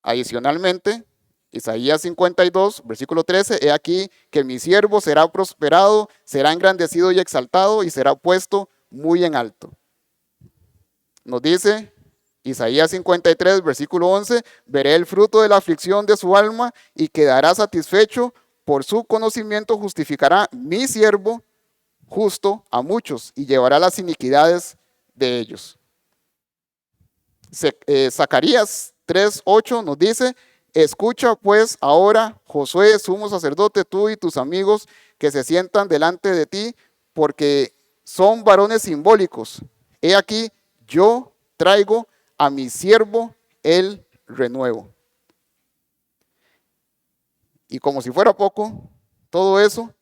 Adicionalmente, Isaías 52, versículo 13, he aquí que mi siervo será prosperado, será engrandecido y exaltado y será puesto muy en alto. Nos dice Isaías 53, versículo 11, veré el fruto de la aflicción de su alma y quedará satisfecho, por su conocimiento justificará mi siervo justo a muchos y llevará las iniquidades de ellos. Zacarías 3:8 nos dice, escucha pues ahora, Josué, sumo sacerdote, tú y tus amigos que se sientan delante de ti, porque son varones simbólicos. He aquí, yo traigo a mi siervo el renuevo. Y como si fuera poco, todo eso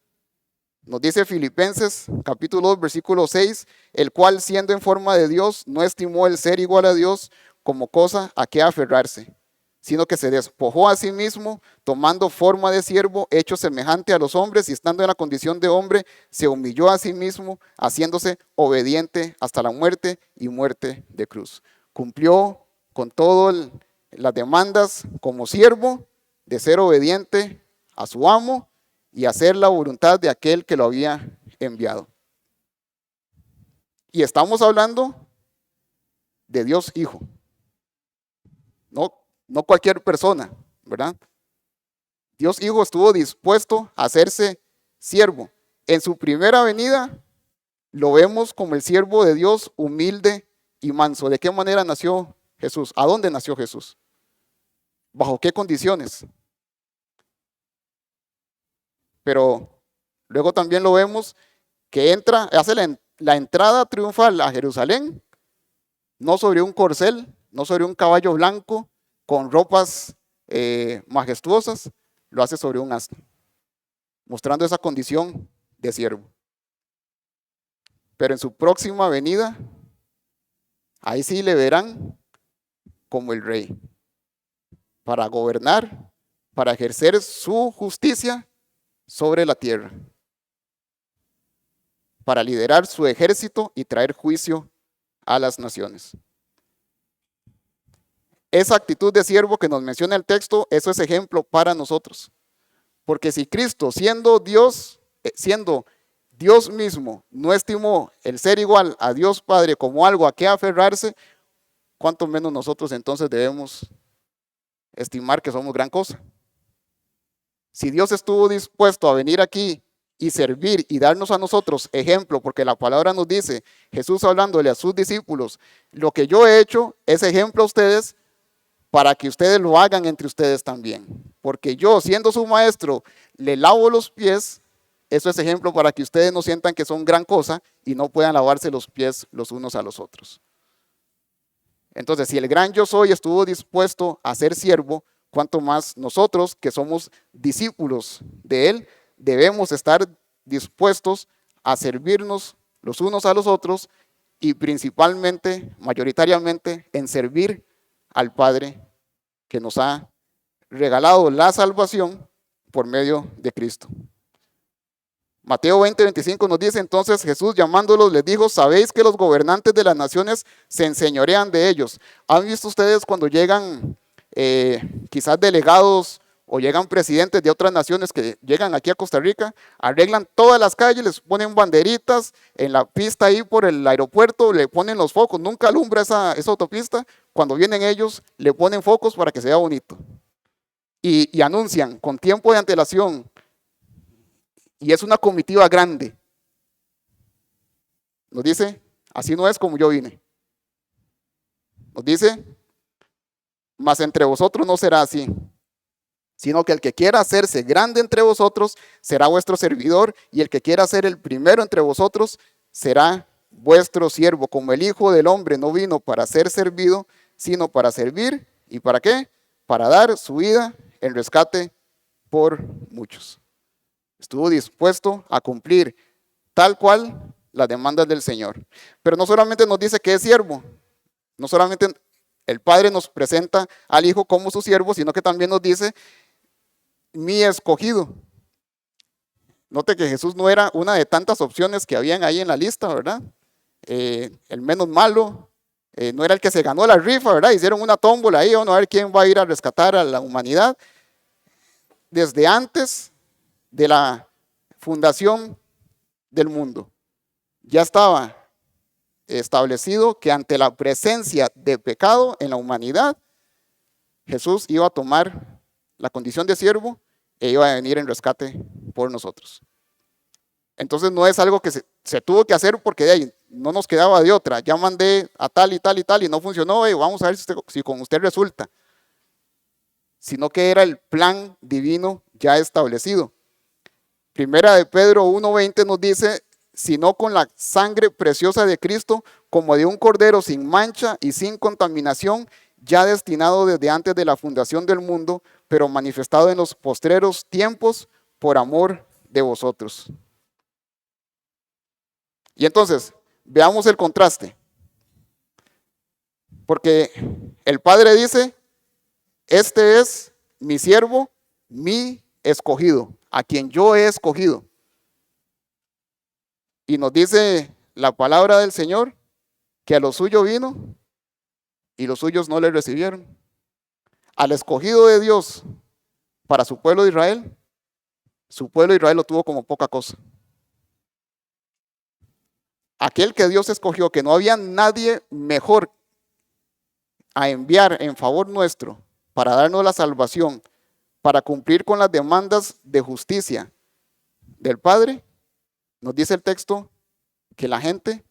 nos dice Filipenses capítulo 2, versículo 6, el cual siendo en forma de Dios, no estimó el ser igual a Dios como cosa a que aferrarse, sino que se despojó a sí mismo, tomando forma de siervo, hecho semejante a los hombres, y estando en la condición de hombre, se humilló a sí mismo, haciéndose obediente hasta la muerte y muerte de cruz. Cumplió con todas las demandas como siervo de ser obediente a su amo y hacer la voluntad de aquel que lo había enviado. Y estamos hablando de Dios Hijo, no cualquier persona, ¿verdad? Dios Hijo estuvo dispuesto a hacerse siervo. En su primera venida lo vemos como el siervo de Dios, humilde y manso. ¿De qué manera nació Jesús? ¿A dónde nació Jesús? ¿Bajo qué condiciones? Pero luego también lo vemos que hace la entrada triunfal a Jerusalén, no sobre un corcel, no sobre un caballo blanco, con ropas majestuosas, lo hace sobre un asno, mostrando esa condición de siervo. Pero en su próxima venida, ahí sí le verán como el rey, para gobernar, para ejercer su justicia sobre la tierra, para liderar su ejército y traer juicio a las naciones. Esa actitud de siervo que nos menciona el texto, eso es ejemplo para nosotros. Porque si Cristo, siendo Dios mismo, no estimó el ser igual a Dios Padre como algo a que aferrarse, ¿cuánto menos nosotros entonces debemos estimar que somos gran cosa? Si Dios estuvo dispuesto a venir aquí y servir y darnos a nosotros ejemplo, porque la palabra nos dice, Jesús hablándole a sus discípulos, lo que yo he hecho es ejemplo a ustedes para que ustedes lo hagan entre ustedes también. Porque yo, siendo su maestro, le lavo los pies, eso es ejemplo para que ustedes no sientan que son gran cosa y no puedan lavarse los pies los unos a los otros. Entonces, si el gran yo soy estuvo dispuesto a ser siervo, cuanto más nosotros que somos discípulos de él, debemos estar dispuestos a servirnos los unos a los otros y principalmente, mayoritariamente, en servir al Padre que nos ha regalado la salvación por medio de Cristo. Mateo 20:25 nos dice, entonces Jesús llamándolos les dijo, sabéis que los gobernantes de las naciones se enseñorean de ellos. ¿Han visto ustedes cuando llegan quizás delegados o llegan presidentes de otras naciones que llegan aquí a Costa Rica, arreglan todas las calles, les ponen banderitas en la pista ahí por el aeropuerto, le ponen los focos, nunca alumbra esa autopista, cuando vienen ellos le ponen focos para que sea bonito y anuncian con tiempo de antelación y es una comitiva grande. Nos dice, así no es como yo vine. Nos dice, mas entre vosotros no será así, sino que el que quiera hacerse grande entre vosotros será vuestro servidor, y el que quiera ser el primero entre vosotros será vuestro siervo, como el Hijo del Hombre no vino para ser servido, sino para servir. ¿Y para qué? Para dar su vida en rescate por muchos. Estuvo dispuesto a cumplir tal cual las demandas del Señor. Pero no solamente nos dice que es siervo, no solamente el Padre nos presenta al Hijo como su siervo, sino que también nos dice, mi escogido. Note que Jesús no era una de tantas opciones que habían ahí en la lista, ¿verdad? El menos malo, no era el que se ganó la rifa, ¿verdad? Hicieron una tómbola ahí, vamos a ver quién va a ir a rescatar a la humanidad. Desde antes de la fundación del mundo, ya estaba establecido que ante la presencia de pecado en la humanidad, Jesús iba a tomar la condición de siervo e iba a venir en rescate por nosotros. Entonces no es algo que se tuvo que hacer porque de ahí no nos quedaba de otra. Ya mandé a tal y tal y tal y no funcionó, vamos a ver si con usted resulta. Sino que era el plan divino ya establecido. Primera de Pedro 1:20 nos dice, sino con la sangre preciosa de Cristo, como de un cordero sin mancha y sin contaminación, ya destinado desde antes de la fundación del mundo, pero manifestado en los postreros tiempos por amor de vosotros. Y entonces, veamos el contraste. Porque el Padre dice, este es mi siervo, mi escogido, a quien yo he escogido. Y nos dice la palabra del Señor que a lo suyo vino y los suyos no le recibieron. Al escogido de Dios para su pueblo de Israel, su pueblo de Israel lo tuvo como poca cosa. Aquel que Dios escogió, que no había nadie mejor a enviar en favor nuestro para darnos la salvación, para cumplir con las demandas de justicia del Padre, nos dice el texto que la gente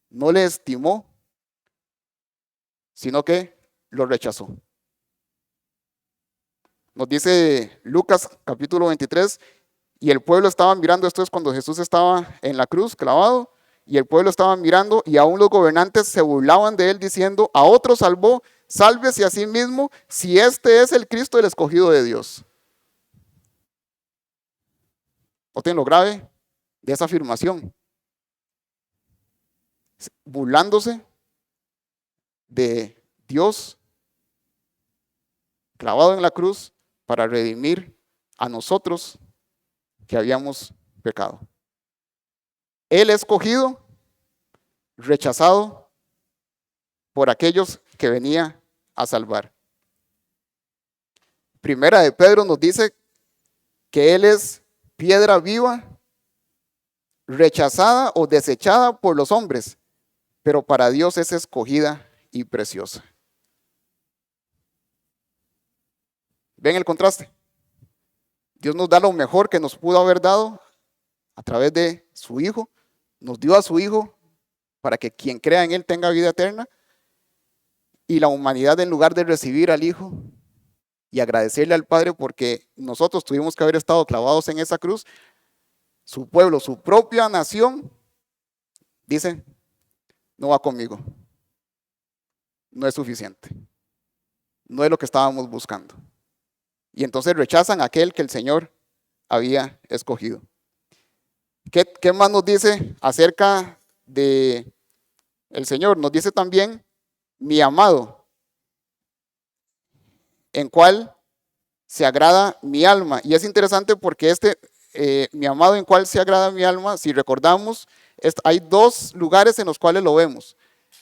no le estimó, sino que lo rechazó. Nos dice Lucas capítulo 23, y el pueblo estaba mirando, esto es cuando Jesús estaba en la cruz clavado, y el pueblo estaba mirando y aún los gobernantes se burlaban de él diciendo, a otro salvó, sálvese a sí mismo si este es el Cristo, el escogido de Dios. Noten lo grave de esa afirmación. Burlándose de Dios clavado en la cruz para redimir a nosotros que habíamos pecado. El escogido, rechazado por aquellos que venía a salvar. Primera de Pedro nos dice que Él es piedra viva, rechazada o desechada por los hombres, pero para Dios es escogida y preciosa. ¿Ven el contraste? Dios nos da lo mejor que nos pudo haber dado a través de su Hijo. Nos dio a su Hijo para que quien crea en Él tenga vida eterna. Y la humanidad, en lugar de recibir al Hijo y agradecerle al Padre porque nosotros tuvimos que haber estado clavados en esa cruz, su pueblo, su propia nación, dice, no va conmigo. No es suficiente. No es lo que estábamos buscando. Y entonces rechazan a aquel que el Señor había escogido. ¿Qué más nos dice acerca de el Señor? Nos dice también, mi amado, en cual se agrada mi alma. Y es interesante porque mi amado en cual se agrada mi alma, si recordamos, hay dos lugares en los cuales lo vemos.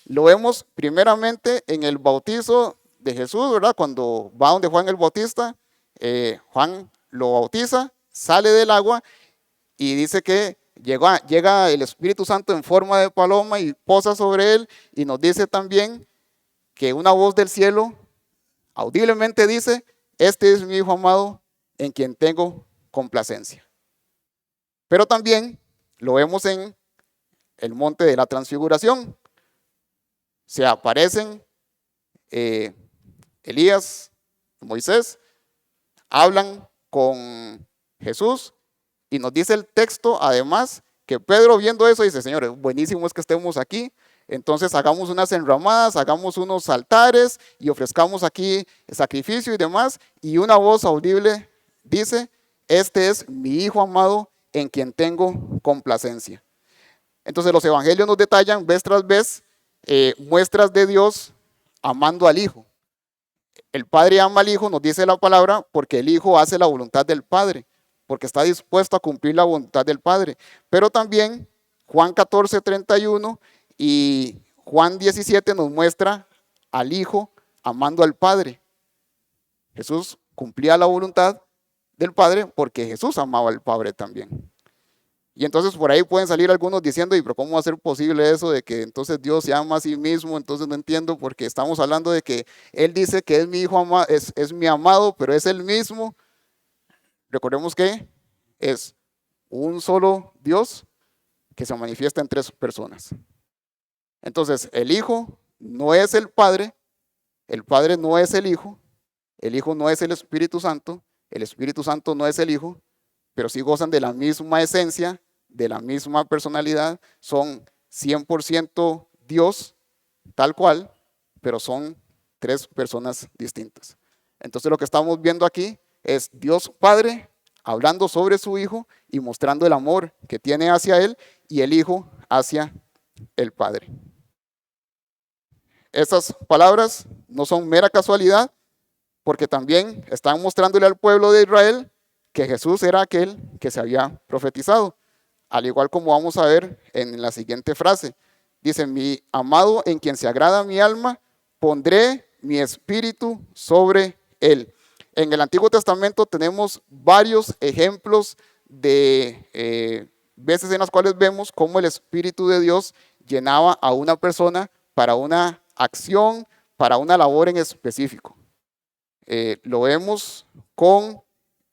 Lo vemos primeramente en el bautizo de Jesús, ¿verdad? Cuando va donde Juan el Bautista, Juan lo bautiza, sale del agua y dice que llega el Espíritu Santo en forma de paloma y posa sobre él, y nos dice también que una voz del cielo audiblemente dice, este es mi Hijo amado en quien tengo complacencia. Pero también lo vemos en el monte de la transfiguración. Se aparecen Elías, Moisés, hablan con Jesús y nos dice el texto además Que Pedro viendo eso dice, Señor, buenísimo es que estemos aquí, entonces hagamos unas enramadas, hagamos unos altares y ofrezcamos aquí sacrificio y demás. Y una voz audible dice, este es mi Hijo amado en quien tengo complacencia. Entonces los evangelios nos detallan vez tras vez muestras de Dios amando al Hijo. El Padre ama al Hijo, nos dice la palabra, porque el Hijo hace la voluntad del Padre, porque está dispuesto a cumplir la voluntad del Padre. Pero también Juan 14:31 y Juan 17 nos muestra al Hijo amando al Padre. Jesús cumplía la voluntad del Padre porque Jesús amaba al Padre también. Y entonces por ahí pueden salir algunos diciendo, ¿y pero cómo va a ser posible eso de que entonces Dios se ama a sí mismo? Entonces no entiendo, porque estamos hablando de que Él dice que es mi hijo, es mi amado, pero es Él mismo. Recordemos que es un solo Dios que se manifiesta en tres personas. Entonces el Hijo no es el Padre no es el Hijo no es el Espíritu Santo no es el Hijo, pero sí gozan de la misma esencia, de la misma personalidad, son 100% Dios, tal cual, pero son tres personas distintas. Entonces lo que estamos viendo aquí es Dios Padre hablando sobre su Hijo y mostrando el amor que tiene hacia Él y el Hijo hacia el Padre. Estas palabras no son mera casualidad, porque también están mostrándole al pueblo de Israel que Jesús era aquel que se había profetizado, al igual como vamos a ver en la siguiente frase. Dice, mi amado en quien se agrada mi alma, pondré mi espíritu sobre él. En el Antiguo Testamento tenemos varios ejemplos de veces en las cuales vemos cómo el Espíritu de Dios llenaba a una persona para una acción, para una labor en específico. Lo vemos con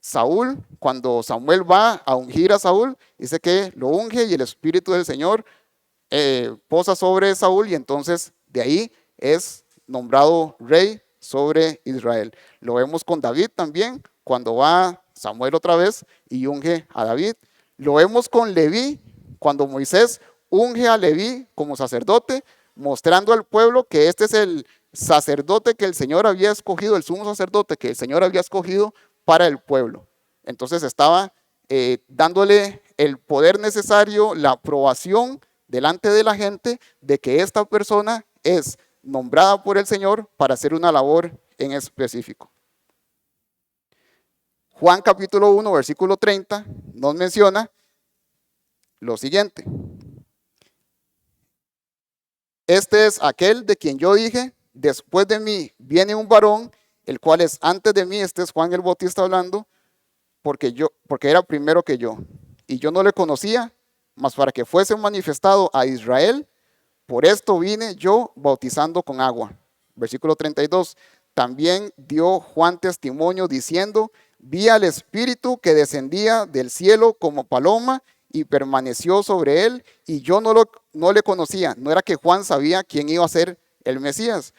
Saúl, cuando Samuel va a ungir a Saúl, dice que lo unge y el Espíritu del Señor posa sobre Saúl y entonces de ahí es nombrado rey sobre Israel. Lo vemos con David también, cuando va Samuel otra vez y unge a David. Lo vemos con Leví, cuando Moisés unge a Leví como sacerdote, mostrando al pueblo que este es el sacerdote que el Señor había escogido, el sumo sacerdote que el Señor había escogido para el pueblo. Entonces estaba dándole el poder necesario, la aprobación delante de la gente de que esta persona es nombrada por el Señor para hacer una labor en específico. Juan capítulo 1, versículo 30 nos menciona lo siguiente. Este es aquel de quien yo dije, después de mí viene un varón, el cual es antes de mí. Este es Juan el Bautista hablando, porque era primero que yo. Y yo no le conocía, mas para que fuese manifestado a Israel, por esto vine yo bautizando con agua. Versículo 32. También dio Juan testimonio diciendo, vi al Espíritu que descendía del cielo como paloma y permaneció sobre él, y yo no le conocía. No era que Juan sabía quién iba a ser el Mesías,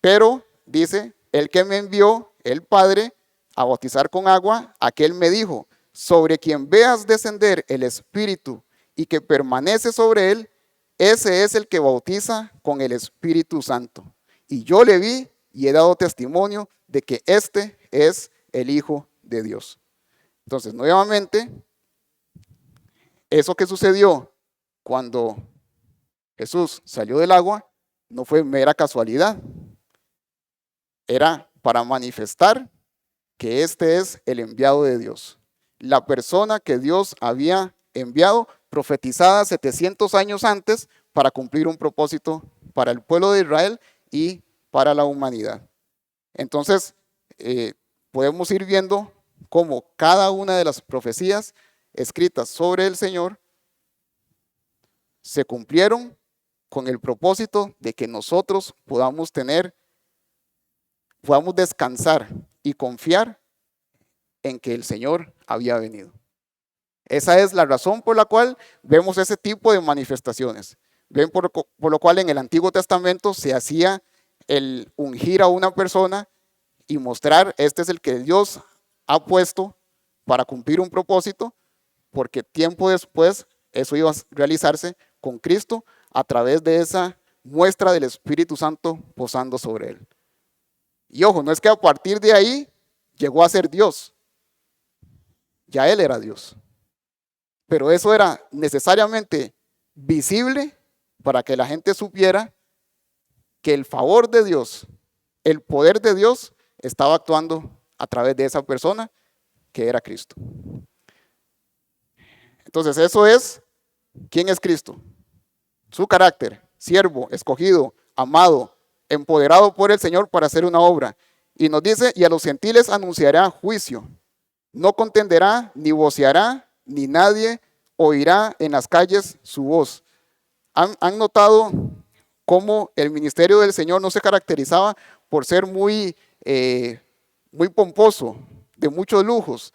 pero dice, el que me envió, el Padre, a bautizar con agua, aquel me dijo, sobre quien veas descender el Espíritu y que permanece sobre él, ese es el que bautiza con el Espíritu Santo. Y yo le vi y he dado testimonio de que este es el Hijo de Dios. Entonces, nuevamente, eso que sucedió cuando Jesús salió del agua no fue mera casualidad. Era para manifestar que este es el enviado de Dios. La persona que Dios había enviado, profetizada 700 años antes para cumplir un propósito para el pueblo de Israel y para la humanidad. Entonces, podemos ir viendo cómo cada una de las profecías escritas sobre el Señor se cumplieron con el propósito de que nosotros podamos descansar y confiar en que el Señor había venido. Esa es la razón por la cual vemos ese tipo de manifestaciones. Ven por lo cual en el Antiguo Testamento se hacía el ungir a una persona y mostrar, este es el que Dios ha puesto para cumplir un propósito, porque tiempo después Eso iba a realizarse con Cristo a través de esa muestra del Espíritu Santo posando sobre él. Y ojo, no es que a partir de ahí llegó a ser Dios, ya él era Dios. Pero eso era necesariamente visible para que la gente supiera que el favor de Dios, el poder de Dios estaba actuando a través de esa persona que era Cristo. Entonces eso es, ¿quién es Cristo? Su carácter, siervo, escogido, amado, empoderado por el Señor para hacer una obra. Y nos dice, y a los gentiles anunciará juicio. No contenderá, ni voceará, ni nadie oirá en las calles su voz. ¿Han notado cómo el ministerio del Señor no se caracterizaba por ser muy pomposo, de muchos lujos,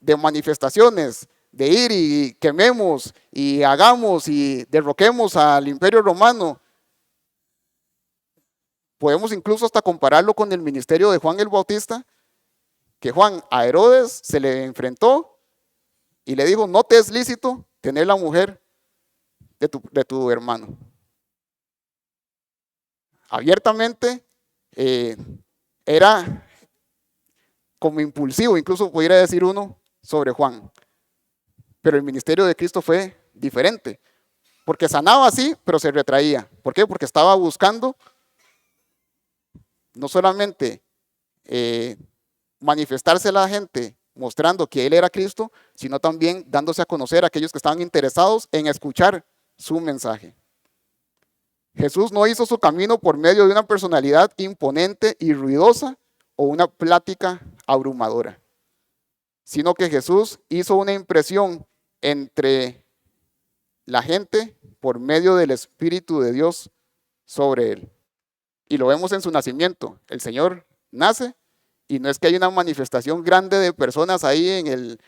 de manifestaciones, de ir y quememos y hagamos y derroquemos al Imperio Romano? Podemos incluso hasta compararlo con el ministerio de Juan el Bautista, que Juan a Herodes se le enfrentó y le dijo, no te es lícito tener la mujer de tu hermano. Abiertamente era como impulsivo, incluso pudiera decir uno sobre Juan. Pero el ministerio de Cristo fue diferente, porque sanaba así, pero se retraía. ¿Por qué? Porque estaba buscando no solamente manifestarse a la gente mostrando que Él era Cristo, sino también dándose a conocer a aquellos que estaban interesados en escuchar su mensaje. Jesús no hizo su camino por medio de una personalidad imponente y ruidosa o una plática abrumadora, sino que Jesús hizo una impresión entre la gente por medio del Espíritu de Dios sobre él. Y lo vemos en su nacimiento. El Señor nace y no es que haya una manifestación grande de personas ahí en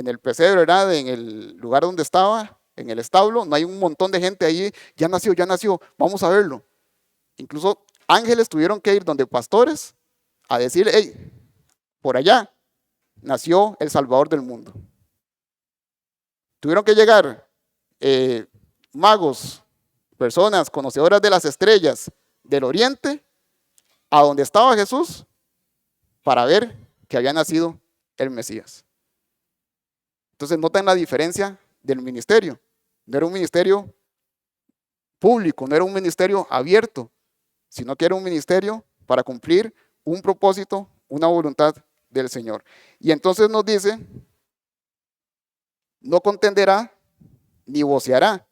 el pesebre, ¿verdad? En el lugar donde estaba, en el establo. No hay un montón de gente ahí, ya nació, vamos a verlo. Incluso ángeles tuvieron que ir donde pastores a decirle, hey, por allá nació el Salvador del mundo. Tuvieron que llegar magos, personas conocedoras de las estrellas del oriente, a donde estaba Jesús, para ver que había nacido el Mesías. Entonces notan la diferencia del ministerio. No era un ministerio público, no era un ministerio abierto, sino que era un ministerio para cumplir un propósito, una voluntad del Señor. Y entonces nos dice, no contenderá ni voceará,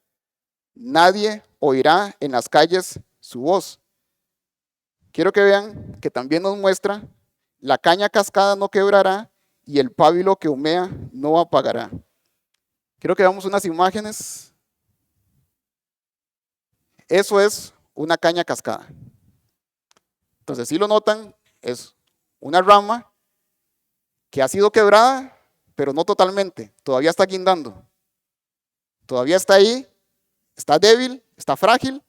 nadie oirá en las calles su voz. Quiero que vean que también nos muestra, la caña cascada no quebrará y el pábilo que humea no apagará. Quiero que veamos unas imágenes. Eso es una caña cascada. Entonces, si lo notan, es una rama que ha sido quebrada, pero no totalmente, todavía está guindando. Todavía está ahí, está débil, está frágil.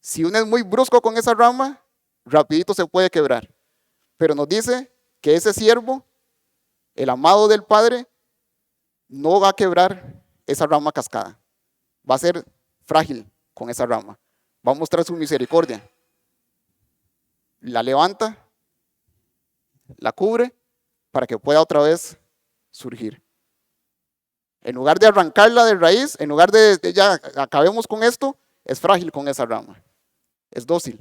Si uno es muy brusco con esa rama, rapidito se puede quebrar. Pero nos dice que ese siervo, el amado del Padre, no va a quebrar esa rama cascada. Va a ser frágil con esa rama. Va a mostrar su misericordia. La levanta, la cubre, para que pueda otra vez surgir. En lugar de arrancarla de raíz, en lugar de ya acabemos con esto, es frágil con esa rama. Es dócil.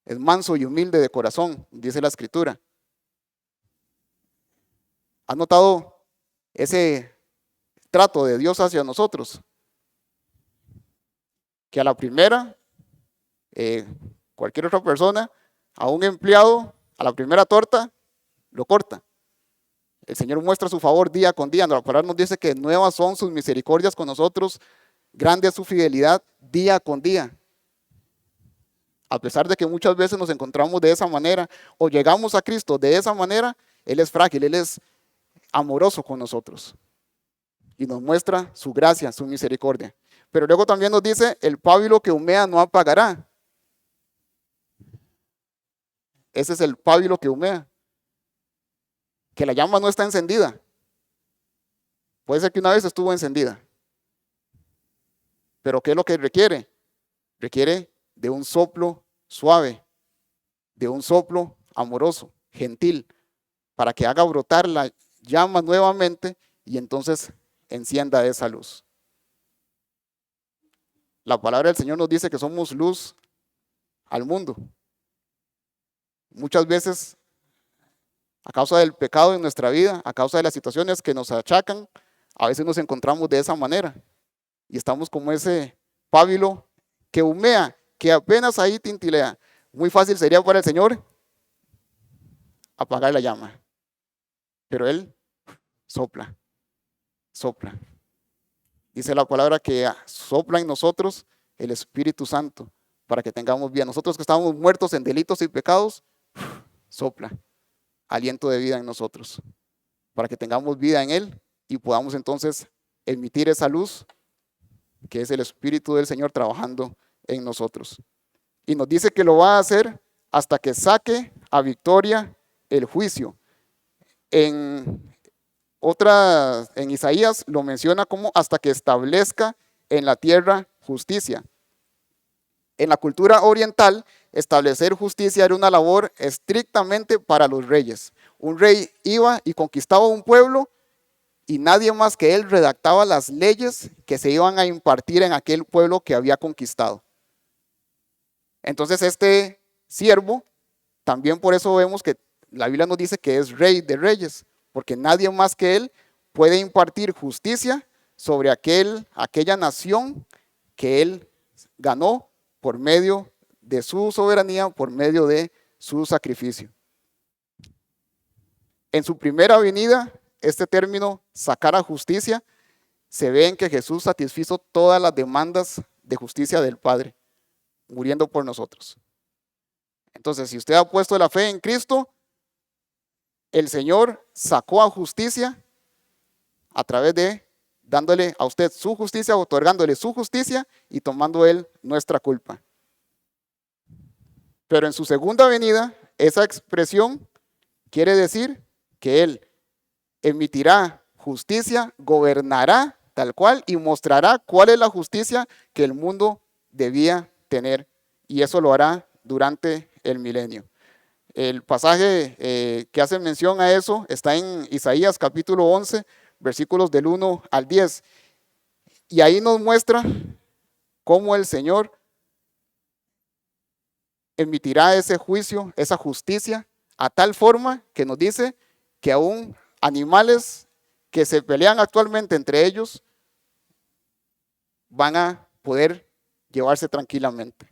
Es manso y humilde de corazón, dice la Escritura. ¿Has notado ese trato de Dios hacia nosotros? Que a la primera, cualquier otra persona, a un empleado, a la primera torta, lo corta. El Señor muestra su favor día con día. La palabra nos dice que nuevas son sus misericordias con nosotros, grande es su fidelidad día con día. A pesar de que muchas veces nos encontramos de esa manera o llegamos a Cristo de esa manera, Él es frágil, Él es amoroso con nosotros y nos muestra su gracia, su misericordia. Pero luego también nos dice, el pábilo que humea no apagará. Ese es el pábilo que humea, que la llama no está encendida, Puede ser que una vez estuvo encendida, pero ¿qué es lo que requiere? Requiere de un soplo suave, de un soplo amoroso, gentil, para que haga brotar la llama nuevamente y entonces encienda esa luz. La palabra del Señor nos dice que somos luz al mundo. Muchas veces, a causa del pecado en nuestra vida, a causa de las situaciones que nos achacan, a veces nos encontramos de esa manera y estamos como ese pábilo que humea, que apenas ahí tintilea. Muy fácil sería para el Señor apagar la llama, pero Él sopla, sopla. Dice la palabra que sopla en nosotros el Espíritu Santo para que tengamos vida. Nosotros que estábamos muertos en delitos y pecados, sopla aliento de vida en nosotros para que tengamos vida en Él y podamos entonces emitir esa luz que es el Espíritu del Señor trabajando en nosotros. Y nos dice que lo va a hacer hasta que saque a victoria el juicio. En Isaías lo menciona como hasta que establezca en la tierra justicia. En la cultura oriental, establecer justicia era una labor estrictamente para los reyes. Un rey iba y conquistaba un pueblo y nadie más que él redactaba las leyes que se iban a impartir en aquel pueblo que había conquistado. Entonces este siervo, también por eso vemos que la Biblia nos dice que es rey de reyes, porque nadie más que él puede impartir justicia sobre aquella nación que él ganó por medio de su soberanía, por medio de su sacrificio. En su primera venida, este término, sacar a justicia, se ve en que Jesús satisfizo todas las demandas de justicia del Padre, muriendo por nosotros. Entonces, si usted ha puesto la fe en Cristo, el Señor sacó a justicia a través de dándole a usted su justicia, otorgándole su justicia y tomando Él nuestra culpa. Pero en su segunda venida, esa expresión quiere decir que Él emitirá justicia, gobernará tal cual y mostrará cuál es la justicia que el mundo debía tener. Y eso lo hará durante el milenio. El pasaje que hace mención a eso está en Isaías capítulo 11, versículos del 1 al 10. Y ahí nos muestra cómo el Señor emitirá ese juicio, esa justicia, a tal forma que nos dice que aún animales que se pelean actualmente entre ellos van a poder llevarse tranquilamente.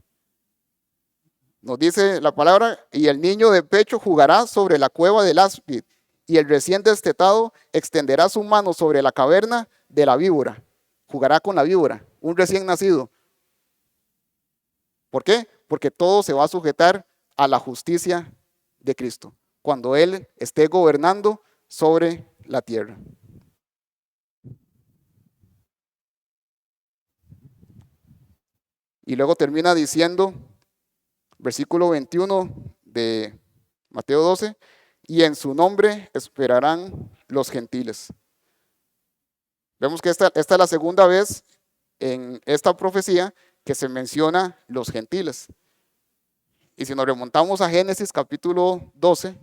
Nos dice la palabra, y el niño de pecho jugará sobre la cueva del áspid, y el recién destetado extenderá su mano sobre la caverna de la víbora. Jugará con la víbora, un recién nacido. ¿Por qué? Porque todo se va a sujetar a la justicia de Cristo, cuando Él esté gobernando sobre la tierra. Y luego termina diciendo, versículo 21 de Mateo 12, y en su nombre esperarán los gentiles. Vemos que esta es la segunda vez en esta profecía que se menciona los gentiles. Y si nos remontamos a Génesis capítulo 12,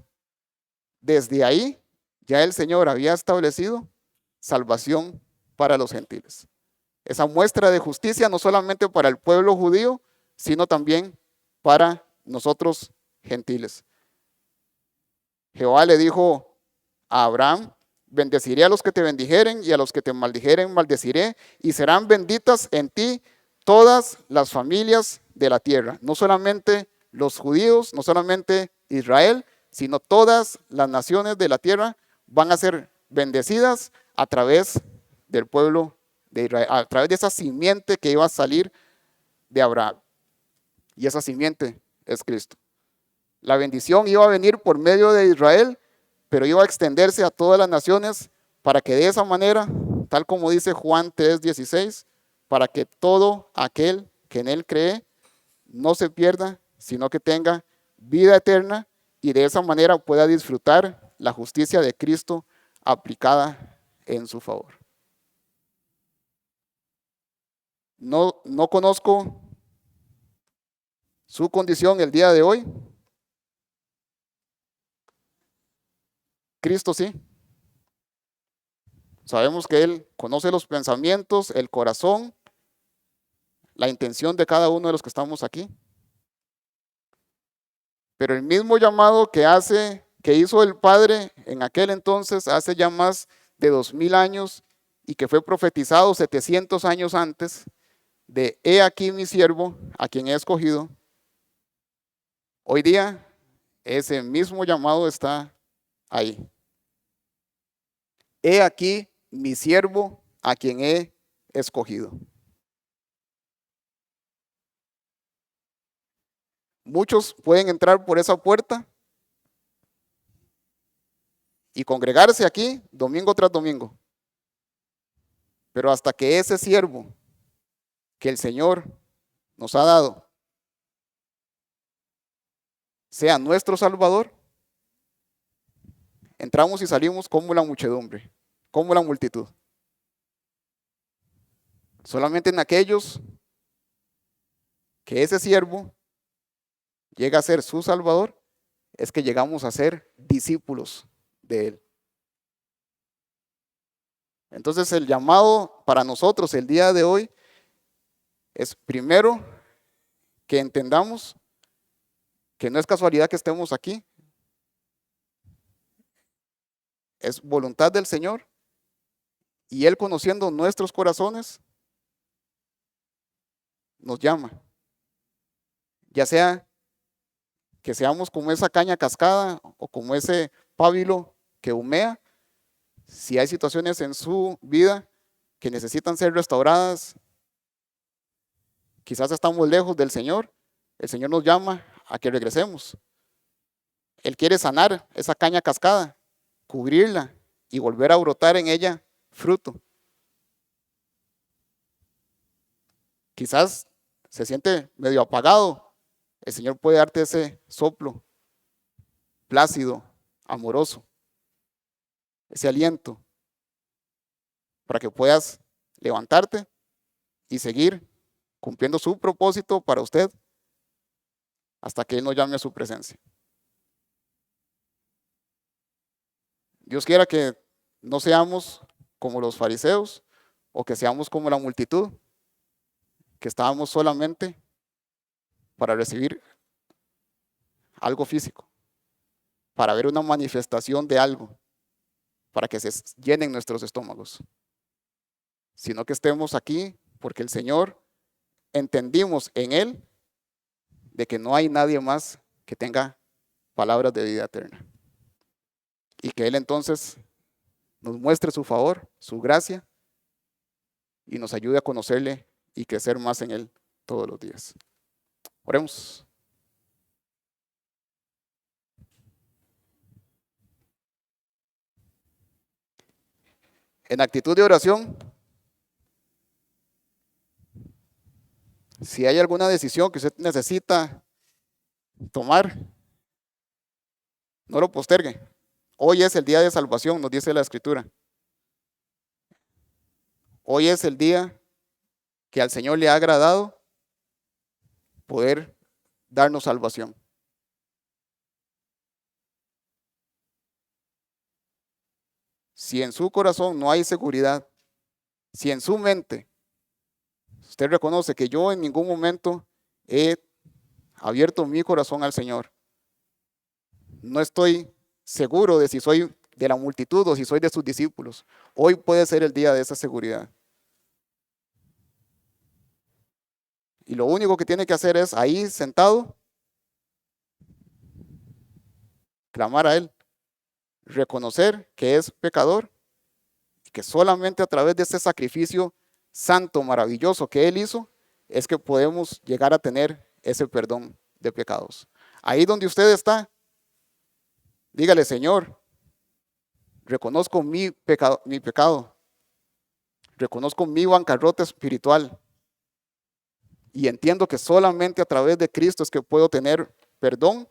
desde ahí ya el Señor había establecido salvación para los gentiles. Esa muestra de justicia no solamente para el pueblo judío, sino también para nosotros gentiles. Jehová le dijo a Abraham, bendeciré a los que te bendijeren y a los que te maldijeren maldeciré, y serán benditas en ti todas las familias de la tierra. No solamente los judíos, no solamente Israel, sino todas las naciones de la tierra van a ser bendecidas a través del pueblo de Israel, a través de esa simiente que iba a salir de Abraham. Y esa simiente es Cristo. La bendición iba a venir por medio de Israel, pero iba a extenderse a todas las naciones para que de esa manera, tal como dice Juan 3:16, para que todo aquel que en él cree no se pierda, sino que tenga vida eterna y de esa manera pueda disfrutar la justicia de Cristo aplicada en su favor. No conozco su condición el día de hoy. Cristo sí. Sabemos que Él conoce los pensamientos, el corazón, la intención de cada uno de los que estamos aquí. Pero el mismo llamado que hizo el Padre en aquel entonces, hace ya más de 2000 años, y que fue profetizado 700 años antes, de he aquí mi siervo, a quien he escogido, hoy día ese mismo llamado está ahí. He aquí mi siervo, a quien he escogido. Muchos pueden entrar por esa puerta y congregarse aquí domingo tras domingo. Pero hasta que ese siervo que el Señor nos ha dado sea nuestro Salvador, entramos y salimos como la muchedumbre, como la multitud. Solamente en aquellos que ese siervo llega a ser su Salvador, es que llegamos a ser discípulos de Él. Entonces el llamado para nosotros el día de hoy es primero que entendamos que no es casualidad que estemos aquí, es voluntad del Señor, y Él, conociendo nuestros corazones, nos llama. Ya sea que seamos como esa caña cascada o como ese pábilo que humea, si hay situaciones en su vida que necesitan ser restauradas, quizás estamos lejos del Señor, el Señor nos llama a que regresemos. Él quiere sanar esa caña cascada, cubrirla y volver a brotar en ella fruto. Quizás se siente medio apagado, el Señor puede darte ese soplo plácido, amoroso, ese aliento, para que puedas levantarte y seguir cumpliendo su propósito para usted hasta que Él nos llame a su presencia. Dios quiera que no seamos como los fariseos o que seamos como la multitud, que estábamos solamente para recibir algo físico, para ver una manifestación de algo, para que se llenen nuestros estómagos, sino que estemos aquí porque el Señor, entendimos en Él de que no hay nadie más que tenga palabras de vida eterna, y que Él entonces nos muestre su favor, su gracia, y nos ayude a conocerle y crecer más en Él todos los días. Oremos. En actitud de oración, si hay alguna decisión que usted necesita tomar, no lo postergue. Hoy es el día de salvación, nos dice la Escritura. Hoy es el día que al Señor le ha agradado poder darnos salvación. Si en su corazón no hay seguridad, si en su mente usted reconoce que yo en ningún momento he abierto mi corazón al Señor, no estoy seguro de si soy de la multitud o si soy de sus discípulos, hoy puede ser el día de esa seguridad. Y lo único que tiene que hacer es ahí sentado, clamar a Él, reconocer que es pecador y que solamente a través de este sacrificio santo, maravilloso que Él hizo, es que podemos llegar a tener ese perdón de pecados. Ahí donde usted está, dígale: Señor, reconozco mi pecado, reconozco mi bancarrota espiritual y entiendo que solamente a través de Cristo es que puedo tener perdón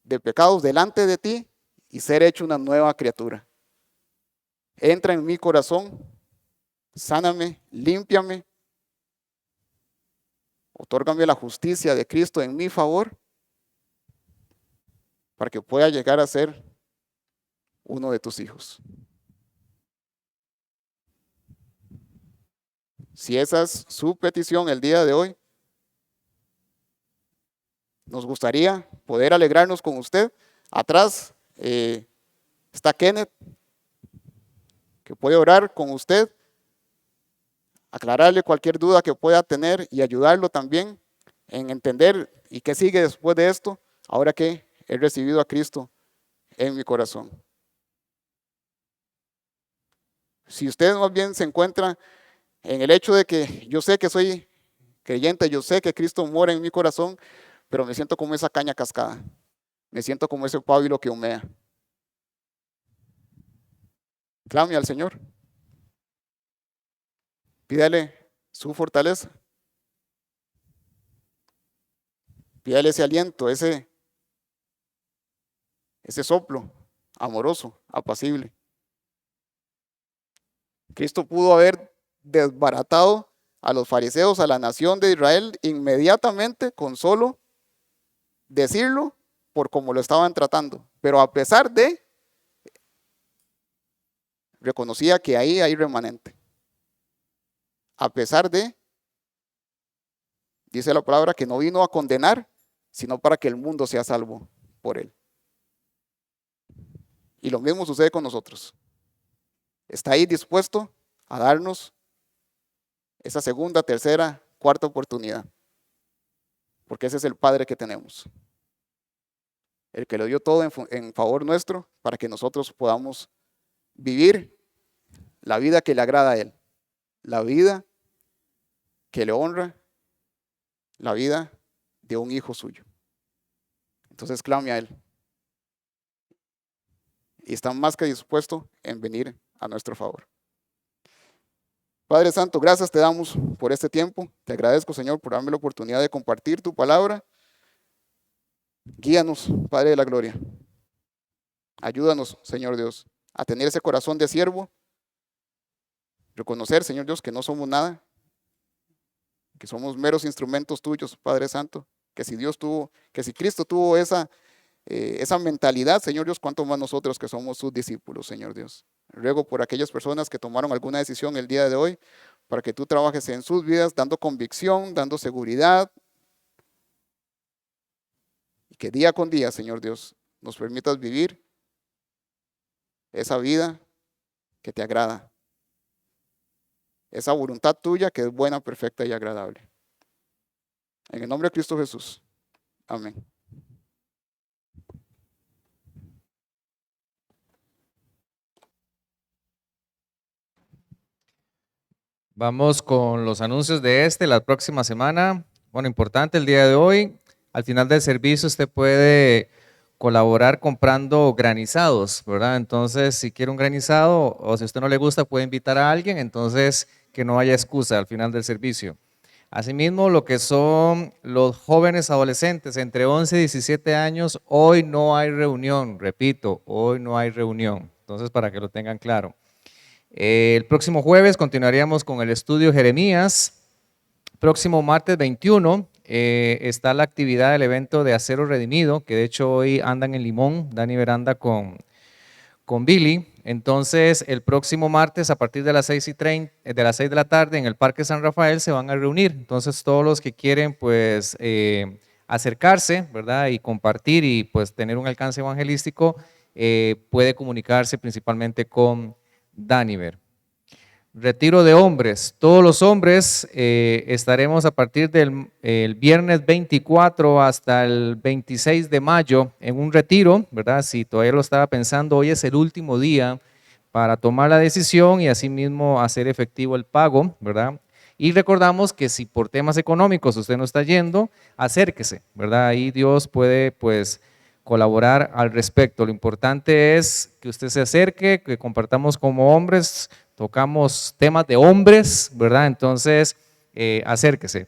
de pecados delante de ti y ser hecho una nueva criatura. Entra en mi corazón sáname, límpiame, otórgame la justicia de Cristo en mi favor para que pueda llegar a ser uno de tus hijos. Si esa es su petición el día de hoy, nos gustaría poder alegrarnos con usted. Atrás está Kenneth, que puede orar con usted, aclararle cualquier duda que pueda tener y ayudarlo también en entender y qué sigue después de esto, ahora que he recibido a Cristo en mi corazón. Si usted más bien se encuentra en el hecho de que yo sé que soy creyente, yo sé que Cristo mora en mi corazón, pero me siento como esa caña cascada, me siento como ese pábilo que humea. Clame al Señor, pídale su fortaleza, pídale ese aliento, ese soplo amoroso, apacible. Cristo pudo haber desbaratado a los fariseos, a la nación de Israel, inmediatamente con solo decirlo por cómo lo estaban tratando. Pero a pesar de, reconocía que ahí hay remanente. A pesar de, dice la palabra, que no vino a condenar, sino para que el mundo sea salvo por él. Y lo mismo sucede con nosotros. Está ahí dispuesto a darnos esa segunda, tercera, cuarta oportunidad. Porque ese es el Padre que tenemos. El que lo dio todo en favor nuestro para que nosotros podamos vivir la vida que le agrada a Él. La vida que le honra, la vida de un hijo suyo. Entonces clame a Él. Y está más que dispuesto en venir a nuestro favor. Padre Santo, gracias te damos por este tiempo. Te agradezco, Señor, por darme la oportunidad de compartir tu palabra. Guíanos, Padre de la gloria. Ayúdanos, Señor Dios, a tener ese corazón de siervo. Reconocer, Señor Dios, que no somos nada, que somos meros instrumentos tuyos, Padre Santo. Que si Cristo tuvo esa mentalidad, Señor Dios, cuánto más nosotros que somos sus discípulos, Señor Dios. Ruego por aquellas personas que tomaron alguna decisión el día de hoy, para que tú trabajes en sus vidas, dando convicción, dando seguridad, y que día con día, Señor Dios, nos permitas vivir esa vida que te agrada, esa voluntad tuya que es buena, perfecta y agradable. En el nombre de Cristo Jesús. Amén. Vamos con los anuncios de la próxima semana. Bueno, importante el día de hoy. Al final del servicio usted puede colaborar comprando granizados, ¿verdad? Entonces, si quiere un granizado o si a usted no le gusta, puede invitar a alguien, entonces que no haya excusa al final del servicio. Asimismo, lo que son los jóvenes adolescentes entre 11 y 17 años, hoy no hay reunión, repito, hoy no hay reunión. Entonces, para que lo tengan claro. El próximo jueves continuaríamos con el estudio Jeremías. Próximo martes 21 está la actividad del evento de Acero Redimido, que de hecho hoy andan en Limón, Dani Veranda con Billy. Entonces el próximo martes a partir de las 6 de la tarde en el Parque San Rafael se van a reunir. Entonces todos los que quieren pues acercarse, ¿verdad? Y compartir y pues tener un alcance evangelístico, puede comunicarse principalmente con Daniver. Retiro de hombres. Todos los hombres estaremos a partir del viernes 24 hasta el 26 de mayo en un retiro, ¿verdad? Si todavía lo estaba pensando, hoy es el último día para tomar la decisión y asimismo hacer efectivo el pago, ¿verdad? Y recordamos que si por temas económicos usted no está yendo, acérquese, ¿verdad? Ahí Dios puede pues colaborar al respecto. Lo importante es que usted se acerque, que compartamos como hombres, tocamos temas de hombres, ¿verdad? Entonces, acérquese,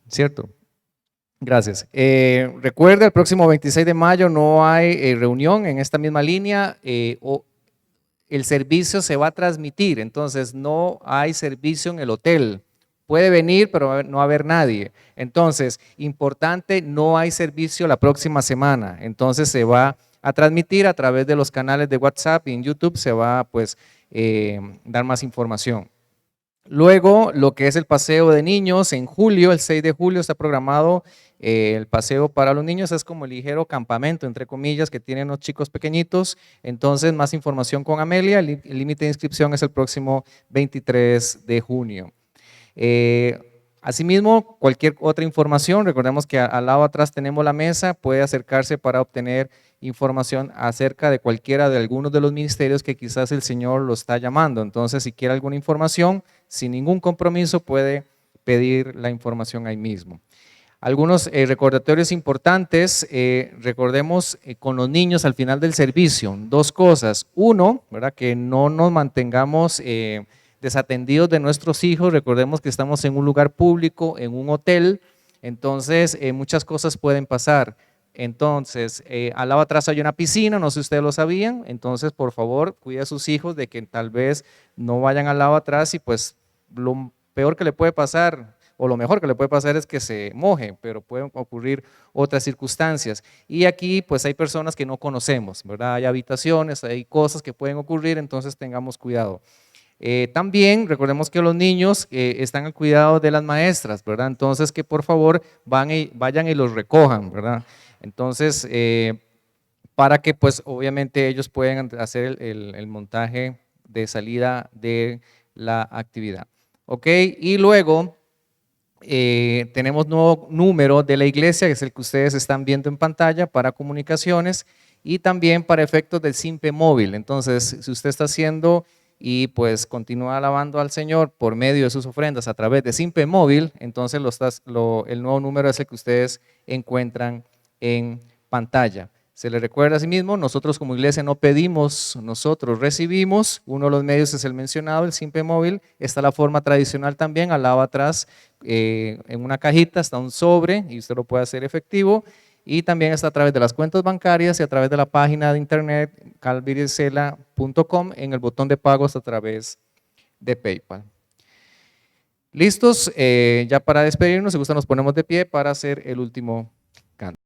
¿cierto? Gracias. Recuerda, el próximo 26 de mayo no hay reunión en esta misma línea. el servicio se va a transmitir, entonces no hay servicio en el hotel. Puede venir, pero no va a haber nadie. Entonces, importante, no hay servicio la próxima semana. Entonces se va a transmitir a través de los canales de WhatsApp y en YouTube se va pues dar más información. Luego, lo que es el paseo de niños, en julio, el 6 de julio está programado el paseo para los niños, es como el ligero campamento, entre comillas, que tienen los chicos pequeñitos. Entonces, más información con Amelia, el límite de inscripción es el próximo 23 de junio. Asimismo, cualquier otra información, recordemos que al lado atrás tenemos la mesa, puede acercarse para obtener información acerca de cualquiera de algunos de los ministerios que quizás el Señor lo está llamando. Entonces, si quiere alguna información, sin ningún compromiso, puede pedir la información ahí mismo. Algunos recordatorios importantes, recordemos con los niños al final del servicio, dos cosas. Uno, ¿verdad? Que no nos mantengamos desatendidos de nuestros hijos, recordemos que estamos en un lugar público, en un hotel, entonces muchas cosas pueden pasar. Entonces, al lado atrás hay una piscina, no sé si ustedes lo sabían, entonces por favor cuide a sus hijos de que tal vez no vayan al lado atrás y pues lo peor que le puede pasar o lo mejor que le puede pasar es que se moje, pero pueden ocurrir otras circunstancias. Y aquí pues hay personas que no conocemos, ¿verdad? Hay habitaciones, hay cosas que pueden ocurrir, entonces tengamos cuidado. También recordemos que los niños están al cuidado de las maestras, ¿verdad? Entonces que por favor vayan y los recojan, ¿verdad? Entonces, para que pues obviamente ellos puedan hacer el montaje de salida de la actividad. ¿Ok? Y luego tenemos nuevo número de la iglesia, que es el que ustedes están viendo en pantalla para comunicaciones y también para efectos del SIMPE móvil. Entonces, si usted está haciendo y pues continúa alabando al Señor por medio de sus ofrendas a través de SIMPE móvil, entonces el nuevo número es el que ustedes encuentran en pantalla. Se les recuerda a sí mismo, nosotros como iglesia no pedimos, nosotros recibimos. Uno de los medios es el mencionado, el SIMPE móvil. Está la forma tradicional también, al lado atrás en una cajita está un sobre y usted lo puede hacer efectivo. Y también está a través de las cuentas bancarias y a través de la página de internet calviricela.com en el botón de pagos a través de PayPal. ¿Listos? Ya para despedirnos, si gustan nos ponemos de pie para hacer el último canto.